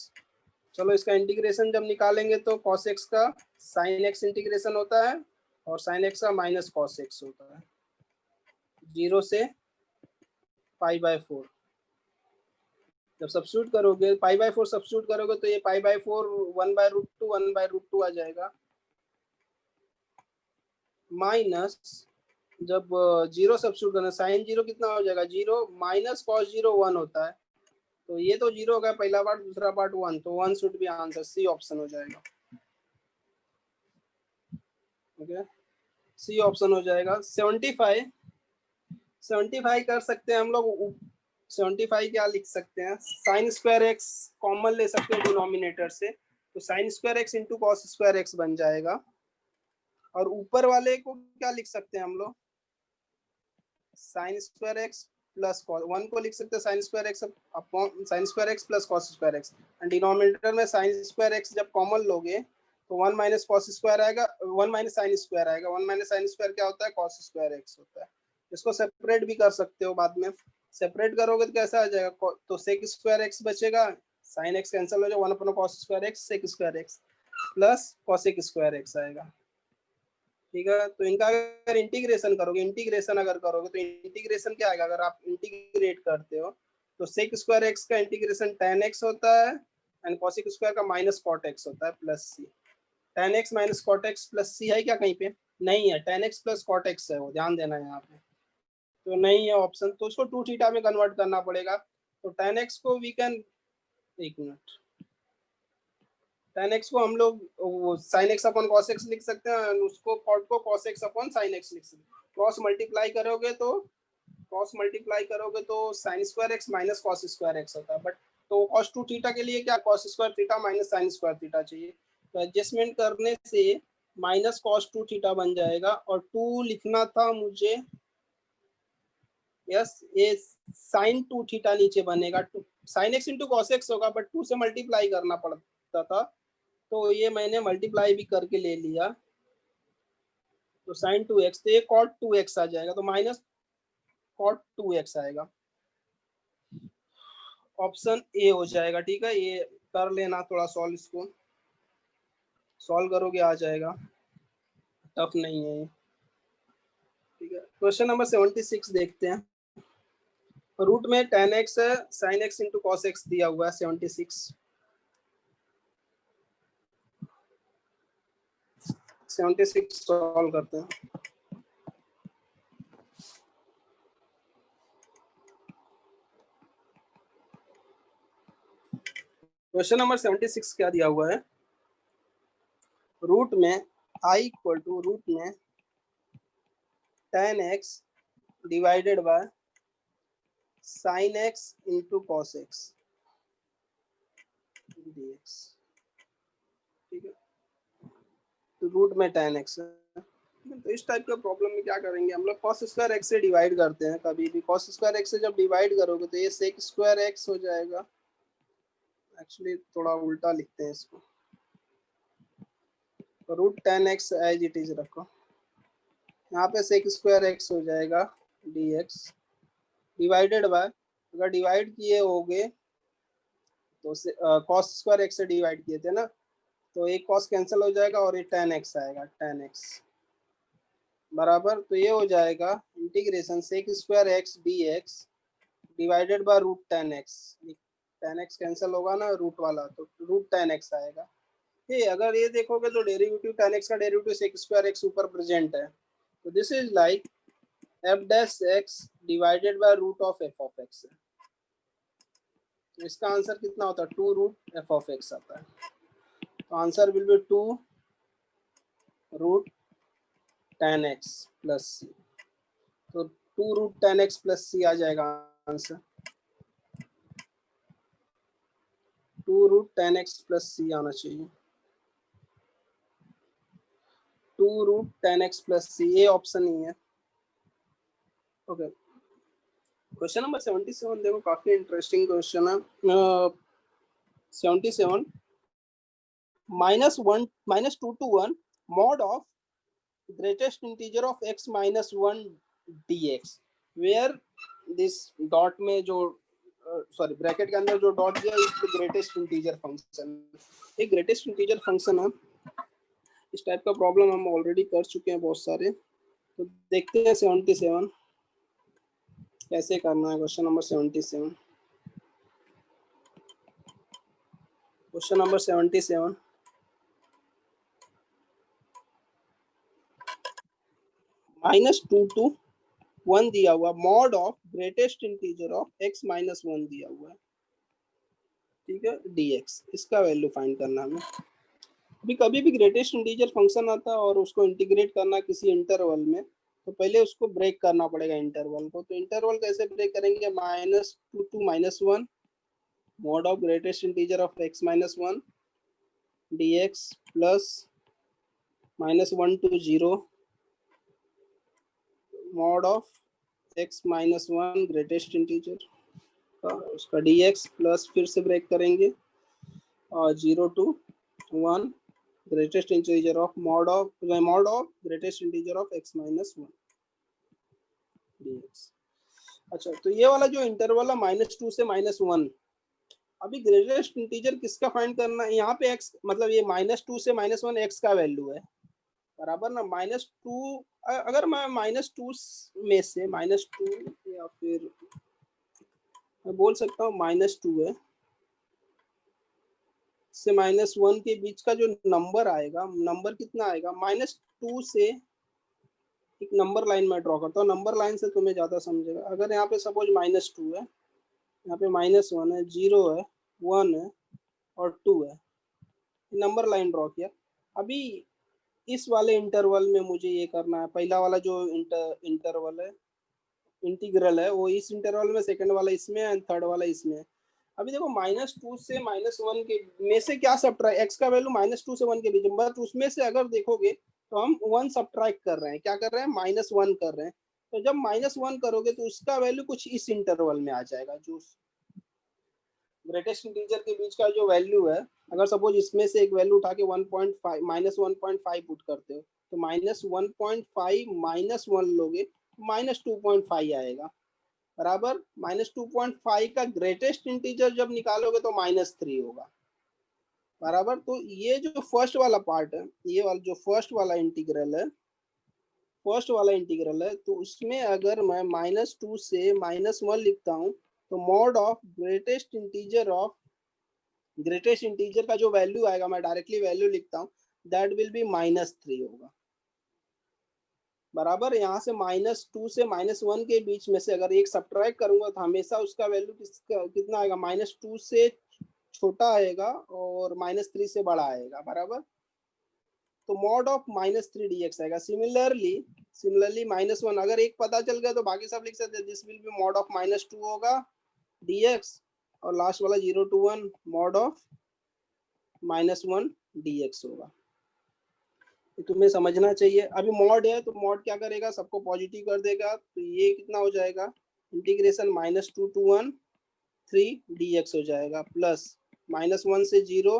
चलो इसका इंटीग्रेशन जब निकालेंगे तो cos x का sin x इंटीग्रेशन होता है और sin x का माइनस cos x होता है, 0 से π/4। जब सब्स्टिट्यूट करोगे π/4 सब्स्टिट्यूट करोगे तो ये π/4 1/√2 1/√2 आ जाएगा, माइनस जब 0 सब्स्टिट्यूट करना, साइन 0 कितना हो जाएगा 0, माइनस cos 0 1 होता है, तो ये तो 0 हो गया पहला पार्ट, दूसरा पार्ट 1, तो 1 should be answer, c option हो जाएगा। ओके, सी ऑप्शन हो जाएगा। 75 कर सकते हैं हम लोग, 75 क्या लिख सकते हैं, साइन स्क्वायर एक्स कॉमन ले सकते हैं डिनोमिनेटर से, तो sine square x into cos square x बन जाएगा, और ऊपर वाले को क्या लिख सकते हैं हम लोग, sine square x plus cos, 1 को लिख सकते हैं sine square x upon sine square x plus cos square x, and denominator में साइन स्क्वायर एक्स जब कॉमन लोगे तो 1 माइनस कॉस स्क्वायर आएगा, 1 माइनस साइन स्क्वायर आएगा, 1 माइनस साइन स्क्वायर क्या होता है, कॉस स्क्वायर एक्स होता है। इसको सेपरेट भी कर सकते हो, बाद में सेपरेट करोगे तो कैसा आ जाएगा, तो सेक स्क्वायर एक्स बचेगा, साइन एक्स कैंसिल हो जाएगा, 1 cos square x sec square x plus cosec square x आएगा, ठीक है। तो इनका अगर इंटीग्रेशन करोगे तो इंटीग्रेशन क्या आएगा, अगर आप इंटीग्रेट करते हो तो सेक स्क्वायर एक्स का इंटीग्रेशन tan x होता है एंड cosec स्क्वायर का माइनस cot x होता है plus c। tan x minus cot x plus c है क्या कहीं पे, नहीं है, tan x plus cot x है वो, ध्यान देना है यहाँ पे, तो नहीं है ऑप्शन, तो उसको 2 थीटा में कन्वर्ट करना पड़ेगा। तो tan x को वी कैन, एक मिनट, tan x को हम लोग sin x upon cos x लिख सकते हैं, उसको cot को cos x upon sin x लिख सकते हैं। क्रॉस मल्टीप्लाई करोगे तो sin square x minus cos square x होता है, बट तो cos 2 थीटा के लिए क्या cos square theta minus sin square theta चाहिए, तो एडजस्टमेंट करने से माइनस cos 2 थीटा बन जाएगा, और 2 लिखना था मुझे, यस, ये sin 2 थीटा नीचे बनेगा, sin x into cos x होगा, बट 2 से मल्टीप्लाई करना पड़ता था, तो ये मैंने मल्टीप्लाई भी करके ले लिया, तो sin 2x, तो ये cot 2x आ जाएगा, तो माइनस cot 2x आएगा, ऑप्शन ए हो जाएगा, ठीक है। ये कर लेना थोड़ा सॉल्व, इसको सॉल्व करोगे आ जाएगा, टफ नहीं है ये, ठीक है। क्वेश्चन नंबर 76 देखते हैं। रूट में tan x है, sin x into cos x दिया हुआ है 76 सॉल्व करते हैं। क्वेश्चन नंबर 76 क्या दिया हुआ है, रूट में I इक्वल टू रूट में tan x divided by sin x into cos x dx, ठीक है। तो रूट में tan x है, तो इस टाइप का प्रॉब्लम में क्या करेंगे हम लोग, cos स्क्वायर x से डिवाइड करते हैं, कभी भी cos स्क्वायर x से जब डिवाइड करोगे तो ये sec स्क्वायर x हो जाएगा, एक्चुअली थोड़ा उल्टा लिखते हैं इसको, तो root tan x as it is रखो, यहाँ पे sec स्क्वायर x हो जाएगा dx डिवाइडेड बाय, अगर डिवाइड किए होगे तो cos स्क्वायर x से डिवाइड किए थे ना, तो एक कॉस कैंसिल हो जाएगा और ये 10x आएगा, 10x बराबर। तो ये हो जाएगा integration sec square x d x divided by root 10x। 10x cancel होगा ना रूट वाला, तो रूट 10x आएगा। ये अगर ये देखोगे तो डेरिवेटिव 10x का डेरिवेटिव सेक स्क्वायर एक्स ऊपर प्रेजेंट है, तो this is like f dash x divided by root of f of x. तो इसका आंसर कितना होता है, 2 रूट एफ ऑफ एक्स आता है। तो answer will be 2 root 10x plus c. तो 2 रूट 10x प्लस सी आ जाएगा आंसर, 2 रूट 10x प्लस सी आना चाहिए, 2 रूट 10x प्लस सी, ये ऑप्शन ही है। ओके, क्वेश्चन नंबर 77 देखो, काफी इंटरेस्टिंग क्वेश्चन है। 77 -2 to 1 mod of greatest integer of x minus 1 dx, where this dot में जो सॉरी ब्रैकेट के अंदर जो डॉट दिया is the greatest integer function. एक ग्रेटेस्ट इंटीजर फंक्शन है, इस टाइप का प्रॉब्लम हम ऑलरेडी कर चुके हैं बहुत सारे। तो देखते हैं 77 कैसे करना है। Question number 77, question number 77 -2 to 1 दिया हुआ, mod of greatest integer of x minus 1 दिया हुआ है, ठीक है, dx। इसका वैल्यू फाइंड करना हमें। अभी कभी भी ग्रेटेस्ट इंटीजर फंक्शन आता है और उसको इंटीग्रेट करना किसी इंटरवल में, तो पहले उसको ब्रेक करना पड़ेगा इंटरवल को। तो इंटरवल कैसे ब्रेक करेंगे, -2 to -1 mod of greatest integer of x minus 1 dx plus -1 to 0 mod of x minus 1 greatest integer का उसका dx प्लस फिर से ब्रेक करेंगे और 0 to 1 greatest integer of mod of greatest integer of x minus 1 dx। अच्छा, तो ये वाला जो इंटरवल है -2 से -1, अभी ग्रेटेस्ट इंटीजर किसका फाइंड करना है, यहाँ पे x मतलब ये -2 से -1 x का वैल्यू है, बराबर ना। -2 अगर मैं -2 में से -2 या फिर मैं बोल सकता हूँ -2 है से -1 के बीच का जो नंबर आएगा, नंबर कितना आएगा, -2 से एक नंबर लाइन में ड्रॉ करता हूँ, नंबर लाइन से तुम्हें ज्यादा समझेगा। अगर यहाँ पे सपोज -2 है, यहाँ पे -1 है, 0 है, 1 है और 2 है, नंबर लाइन ड्रॉ किया। अभी इस वाले इंटरवल में मुझे ये करना है, पहला वाला जो इंटरवल है, इंटीग्रल है, वो इस इंटरवल में, सेकंड वाला इसमें एंड थर्ड वाला इसमें। अभी देखो -2 से -1 के में से क्या सब्ट्रैक्ट, x का वैल्यू -2 से 1 के बीच में, बट उसमें से अगर देखोगे तो हम 1 सब्ट्रैक्ट कर रहे हैं, क्या कर रहे हैं, -1 कर रहे हैं। तो जब -1 करोगे तो उसका वैल्यू कुछ इस इंटरवल में आ जाएगा, जो ग्रेटेस्ट इंटीजर के बीच का जो वैल्यू है। अगर सपोज इसमें से एक वैल्यू उठा के 1.5 -1.5 पुट करते हो, तो -1.5 -1 लोगे, -2.5 आएगा, बराबर। -2.5 का ग्रेटेस्ट इंटीजर जब निकालोगे तो -3 होगा, बराबर। तो ये जो फर्स्ट वाला पार्ट है, ये वाला जो फर्स्ट वाला इंटीग्रल है, फर्स्ट वाला इंटीग्रल है, तो उसमें अगर मैं -2 से -1 लिखता हूँ, तो mod of greatest integer of, greatest integer का जो वैल्यू आएगा, मैं डायरेक्टली वैल्यू लिखता हूँ, दैट विल बी -3 होगा, बराबर। यहाँ से -2 से -1 के बीच में से अगर एक सब्ट्रैक्ट करूंगा तो हमेशा उसका वैल्यू कितना आएगा, -2 से छोटा आएगा और -3 से बड़ा आएगा, बराबर। तो मॉड ऑफ -3 dx आएगा। सिमिलरली -1 अगर एक पता चल गया तो बाकी सब लिख सकते हैं, this will B mod of -2 होगा dx, और लास्ट वाला 0 to 1 मॉड ऑफ -1 dx होगा। तुम्हें समझना चाहिए। अभी मॉड है तो मॉड क्या करेगा, सबको पॉजिटिव कर देगा, तो ये कितना हो जाएगा, इंटीग्रेशन -2 to 1 3 dx हो जाएगा, प्लस -1 से 0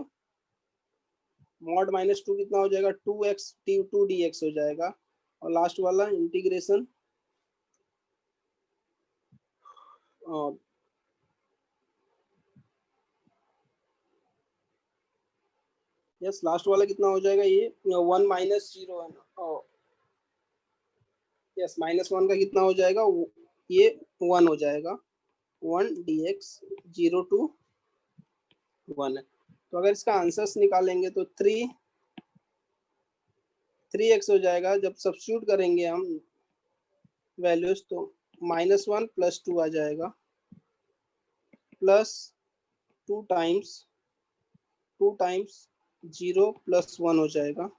मॉड -2 कितना हो जाएगा, 2x 2 dx हो जाएगा, और लास्ट वाला इंटीग्रेशन यस लास्ट वाला कितना हो जाएगा, ये 1 माइनस 0 है ना, यस -1 का कितना हो जाएगा, ये 1 हो जाएगा, 1 dx 0 to 1 है। तो अगर इसका आंसर्स निकालेंगे तो 3x हो जाएगा। जब सब्स्टिट्यूट करेंगे हम वैल्यूज तो -1 + 2 आ जाएगा, प्लस 2 टाइम्स 0 + 1 हो जाएगा,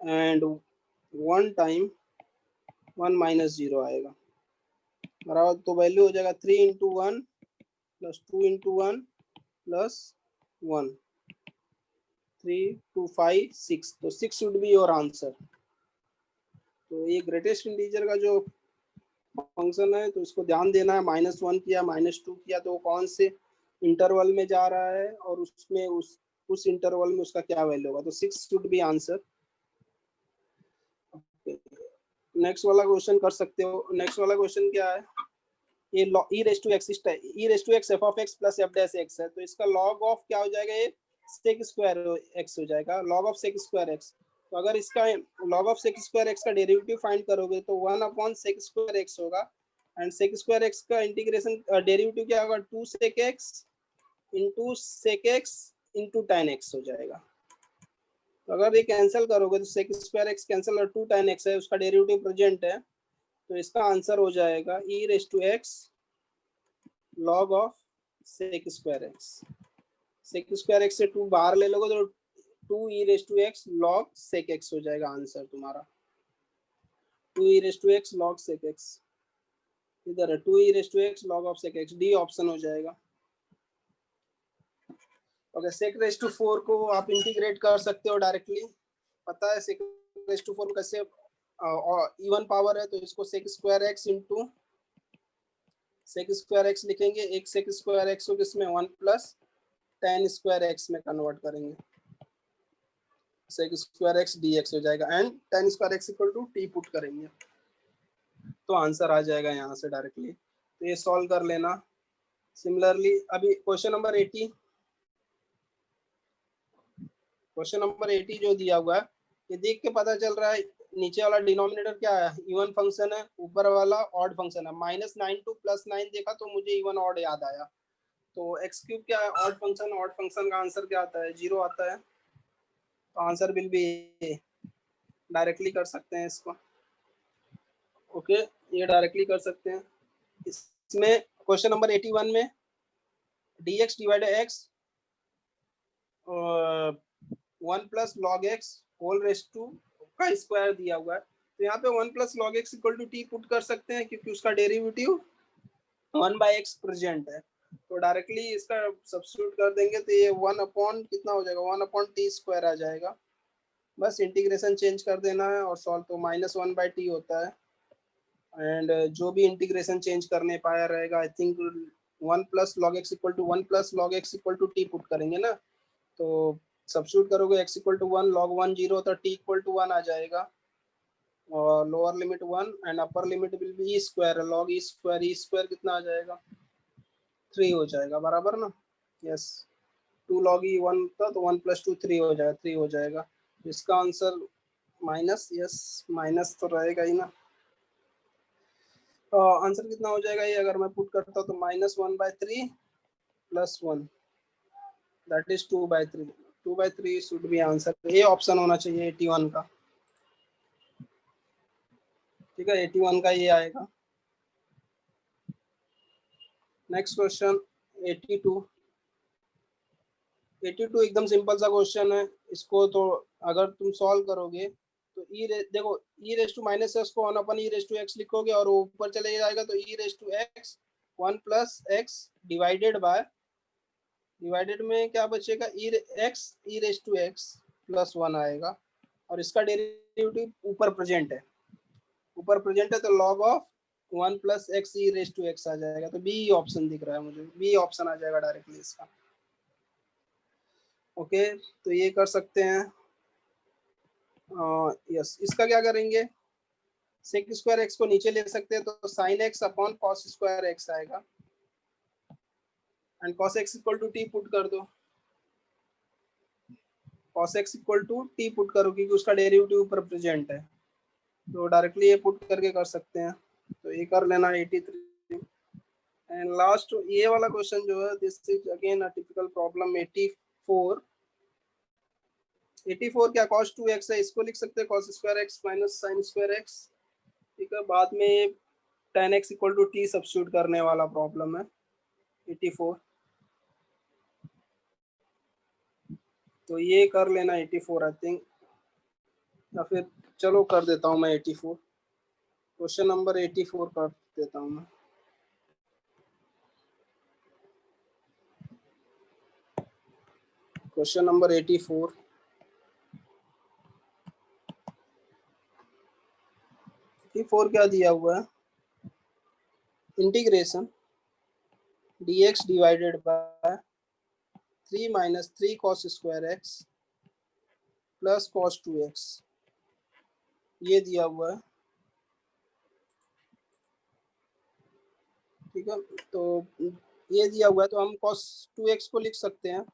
एंड 1 टाइम 1 - 0 आएगा बराबर। तो वैल्यू हो जाएगा 3 × 1 + 2 × 1 + 1, 3 2 5 6, तो 6 शुड बी योर आंसर। तो ये ग्रेटेस्ट इंटीजर का जो फंक्शन है तो इसको ध्यान देना है, -1 किया -2 किया तो कौन से इंटरवल में जा रहा है और उसमें उस इंटरवल में उसका क्या वैल्यू होगा, तो 6 शुड बी आंसर। नेक्स्ट वाला क्वेश्चन कर सकते हो। नेक्स्ट वाला क्वेश्चन क्या है, ये e raised to x f of x plus f dash x है, तो इसका log ऑफ क्या हो जाएगा, ये sec स्क्वायर x हो जाएगा, log of sec square x। तो अगर इसका log of sec square x का डेरिवेटिव फाइंड करोगे तो 1/sec स्क्वायर x होगा, एंड sec स्क्वायर x का इंटीग्रेशन डेरिवेटिव क्या होगा, 2 sec x into sec x into tan x हो जाएगा। तो अगर ये कैंसिल करोगे तो sec स्क्वायर x कैंसिल और 2 tan x है, उसका डेरिवेटिव प्रेजेंट है, तो इसका आंसर हो जाएगा e raised to x log of sec square x। sec square x से 2 बाहर ले लोगे तो 2 e raised to x log sec x हो जाएगा आंसर तुम्हारा, 2 e raised to x log sec x, इधर है 2 e raised to x log of sec x, D option हो जाएगा। ओके, sec raised to 4 को आप इंटीग्रेट कर सकते हो डायरेक्टली, पता है sec raised to 4 कैसे, इवन पावर है तो इसको sec square x into sec square x लिखेंगे, एक sec स्क्वायर x को किसमें 1 + tan स्क्वायर x में कन्वर्ट करेंगे, sec स्क्वायर x dx हो जाएगा, and tan square x = t put करेंगे तो आंसर आ जाएगा यहाँ से डायरेक्टली। तो ये सॉल्व कर लेना। सिमिलरली अभी क्वेश्चन नंबर 80, क्वेश्चन नंबर 80 जो दिया हुआ है, ये देख के पता चल रहा है नीचे वाला डिनोमिनेटर क्या है, इवन फंक्शन है, ऊपर वाला ऑड फंक्शन है। -9 to +9 देखा तो मुझे इवन ऑड याद आया, तो x³ क्या है, ऑड फंक्शन, ऑड फंक्शन का आंसर क्या आता है, 0 आता है, तो आंसर विल बी, डायरेक्टली कर सकते हैं इसको। ओके, ये डायरेक्टली कर सकते हैं। इसमें क्वेश्चन नंबर 81 में dx / x 1 + log x whole raised to का स्क्वायर दिया हुआ है, तो यहाँ पे 1 + log x = t पुट कर सकते हैं क्योंकि उसका डेरिवेटिव 1/x प्रेजेंट है, तो डायरेक्टली इसका सब्स्टिट्यूट कर देंगे तो ये 1 कितना हो जाएगा, 1/t² आ जाएगा। बस इंटीग्रेशन चेंज कर देना है और सॉल्व, तो -1/t होता है, एंड जो भी इंटीग्रेशन चेंज करने पाया रहेगा, I think 1 + log x = 1 + log x = t put करेंगे ना, तो सब्स्टिट्यूट करोगे x = 1 log 1 0 तो t = 1 आ जाएगा, और lower limit 1 and upper limit will be e² log e² कितना आ जाएगा, 3 हो जाएगा बराबर ना। यस, 2 log e 1 था तो 1 + 2 3 हो जाएगा, 3 हो जाएगा। इसका आंसर माइनस, यस माइनस तो रहेगा ही ना। आंसर कितना हो जाएगा ये, अगर मैं पुट करता हूँ तो -1/3 + 1 that is 2/3, 2/3 should be answer. ये ऑप्शन होना चाहिए 81 का, ठीक है, 81 का ये आएगा। नेक्स्ट क्वेश्चन 82 एकदम सिंपल सा क्वेश्चन है, इसको तो अगर तुम सॉल्व करोगे तो देखो e raised to -x को 1 / e raised to x लिखोगे और ऊपर चले जाएगा तो e raised to x 1 + x divided में क्या बचेगा, e raised to x + 1 आएगा, और इसका डेरिवेटिव ऊपर प्रेजेंट है, तो log of 1 + x e raised to x आ जाएगा, तो बी ऑप्शन दिख रहा है मुझे, बी ऑप्शन आ जाएगा डायरेक्टली इसका। ओके, तो ये कर सकते हैं। यस, इसका क्या करेंगे, sec स्क्वायर x को नीचे ले सकते हैं तो sin x / cos square x आएगा, and cos x = t put कर दो, cos x equal to t put करो क्योंकि उसका डेरिवेटिव ऊपर प्रेजेंट है, तो डायरेक्टली ये पुट करके कर सकते हैं। तो ये कर लेना 83। एंड लास्ट ये वाला क्वेश्चन जो है, this is again a typical problem 84। 84 क्या cos 2x है, इसको लिख सकते हैं cos square x minus sin square x। ठीक है, बाद में tan x equal to t substitute करने वाला प्रॉब्लम है 84। तो ये कर लेना 84 आई थिंक, या फिर चलो कर देता हूँ मैं 84। क्वेश्चन नंबर 84 कर देता हूँ मैं। Question number 84। क्या दिया हुआ है, integration dx divided by 3 minus 3 cos square x plus cos 2x, ये दिया हुआ है। ठीक है, तो ये दिया हुआ है तो हम cos 2x को लिख सकते हैं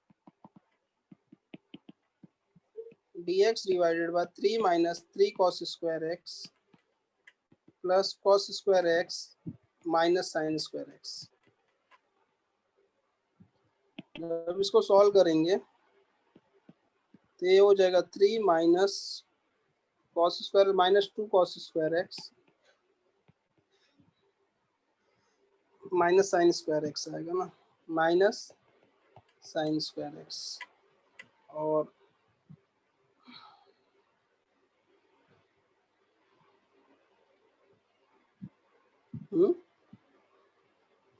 dx divided by 3 minus 3 cos square x plus cos square x minus sin square x। जब इसको सॉल्व करेंगे तो ये हो जाएगा 3 minus cos square minus 2 cos square x minus sin square x आएगा ना, माइनस sin स्क्वायर x। और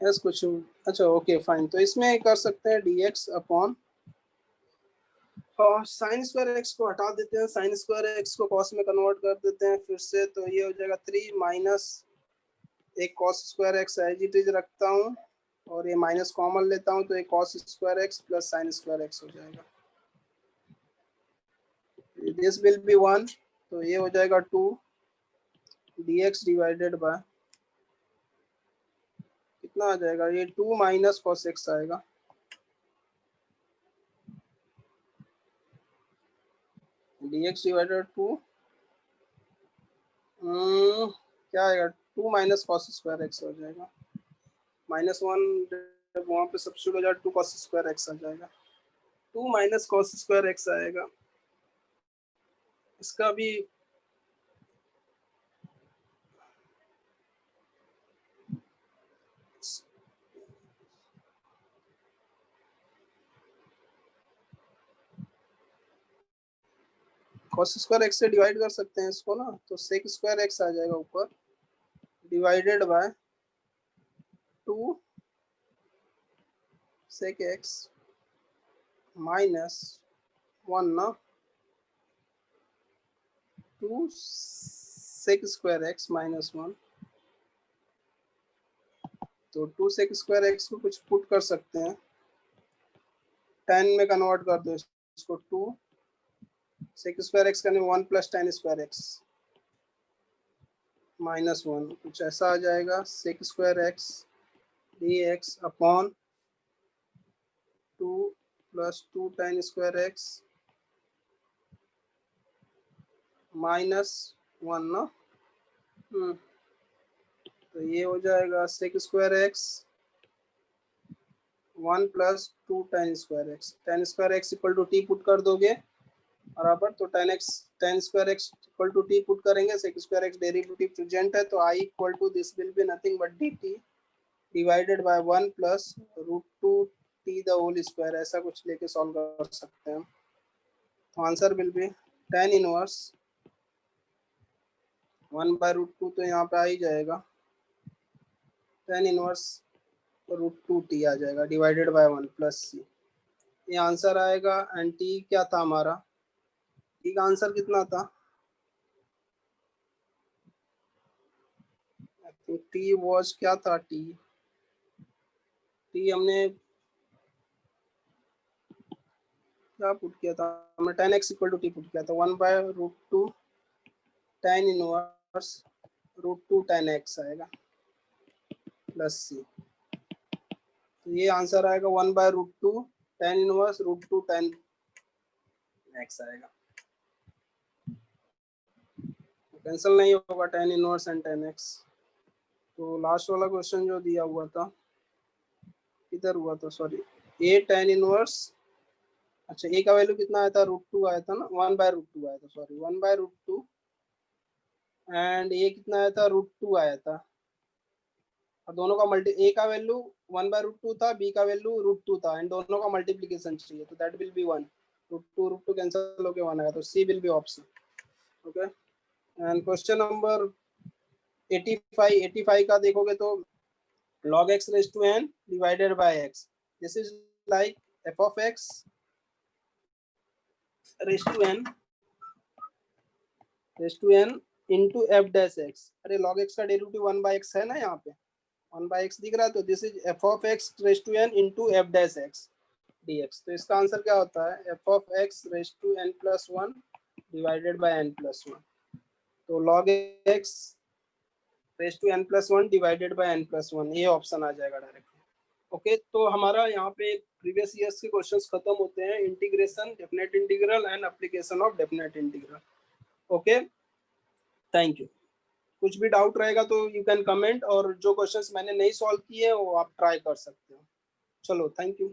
यस कुछ, अच्छा ओके फाइन, तो इसमें कर सकते हैं dx अपॉन, और साइन स्क्वायर एक्स को हटा देते हैं, साइन स्क्वायर एक्स को कॉस में कन्वर्ट कर देते हैं फिर से, तो ये हो जाएगा 3 माइनस एक cos square x as it is रखता हूँ और ये माइनस कॉमन लेता हूँ, तो एक cos square x plus sine square x हो जाएगा। दिस विल बी 1, तो ये हो जाएगा 2 dx डिवाइडेड बाय कितना आ जाएगा, ये 2 माइनस कॉस एक्स आएगा, dx डिवाइडेड 2 क्या आएगा, 2 माइनस कॉस स्क्वायर एक्स हो जाएगा, माइनस 1 जब वहाँ पे सब्स्टिट्यूट हो जाएगा 2 कॉस स्क्वायर एक्स आ जाएगा, 2 माइनस कॉस स्क्वायर एक्स आएगा। इसका भी कॉस स्क्वायर एक्स से डिवाइड कर सकते हैं इसको ना, तो सेक स्क्वायर एक्स आ जाएगा ऊपर divided by 2 sec x minus 1 ना, 2 सेक स्क्वायर एक्स माइनस 1, तो 2 सेक स्क्वायर एक्स को कुछ पुट कर सकते हैं, 10 में कन्वर्ट कर दो इसको, 2 सेक स्क्वायर एक्स करने 1 plus ten square x minus 1, कुछ ऐसा आ जाएगा, sec square x d x upon 2 plus 2 ten square x minus 1 ना, तो ये हो जाएगा sec square x 1 plus 2 ten square x equal to t put कर दोगे बराबर, तो ten square x equal to t put करेंगे, sec square x derivative present है, तो I equal to this will be nothing but d t divided by 1 plus root 2 t the whole square, ऐसा कुछ लेके सॉल्व कर सकते हैं। तो answer will be tan inverse 1 by root 2, तो यहाँ पे आ ही जाएगा टेन इनवर्स रूट 2 टी आ जाएगा डिवाइडेड बाय 1 प्लस सी, ये आंसर आएगा। एंड टी क्या था हमारा, टी का आंसर कितना था, टी वॉज क्या था, टी हमने क्या पुट किया था, हमने tan x equal to t put किया था, 1 by root 2 tan inverse root 2 tan x आएगा प्लस सी, तो ये आंसर आएगा 1 by root 2 tan inverse root 2 tan x आएगा, कैंसिल नहीं होगा tan inverse and tan x। तो लास्ट वाला क्वेश्चन जो दिया हुआ था किधर हुआ था, सॉरी, a tan इनवर्स, अच्छा a का वैल्यू कितना आया था, √2 आया था ना, 1/√2 आया था, सॉरी 1/√2, एंड a कितना आया था, √2 आया था, और दोनों का मल्टी, a का वैल्यू 1/√2 था, b का वैल्यू √2 था, एंड दोनों का मल्टीप्लिकेशन चाहिए, तो दैट विल बी 1, √2 कैंसिल होके 1 आया, तो c will be option. Okay, and question number 85 का देखोगे तो log x raised to n divided by x, this is like f of x raised to n into f dash x। अरे log x का derivative 1/x है ना, यहाँ पे 1/x दिख रहा है, तो this is f of x raised to n into f dash x dx। तो इसका आंसर क्या होता है, f of x raised to n plus 1 divided by n plus 1। तो log x raised to n plus 1 divided by n plus 1, ये option आ जाएगा direct. Okay, तो हमारा यहाँ पे प्रीवियस ईयर्स के क्वेश्चंस खत्म होते हैं, integration, definite integral and application of definite integral. Okay, thank you. कुछ भी डाउट रहेगा तो यू कैन कमेंट, और जो क्वेश्चंस मैंने नहीं सॉल्व किए वो आप ट्राई कर सकते हो। चलो, थैंक यू।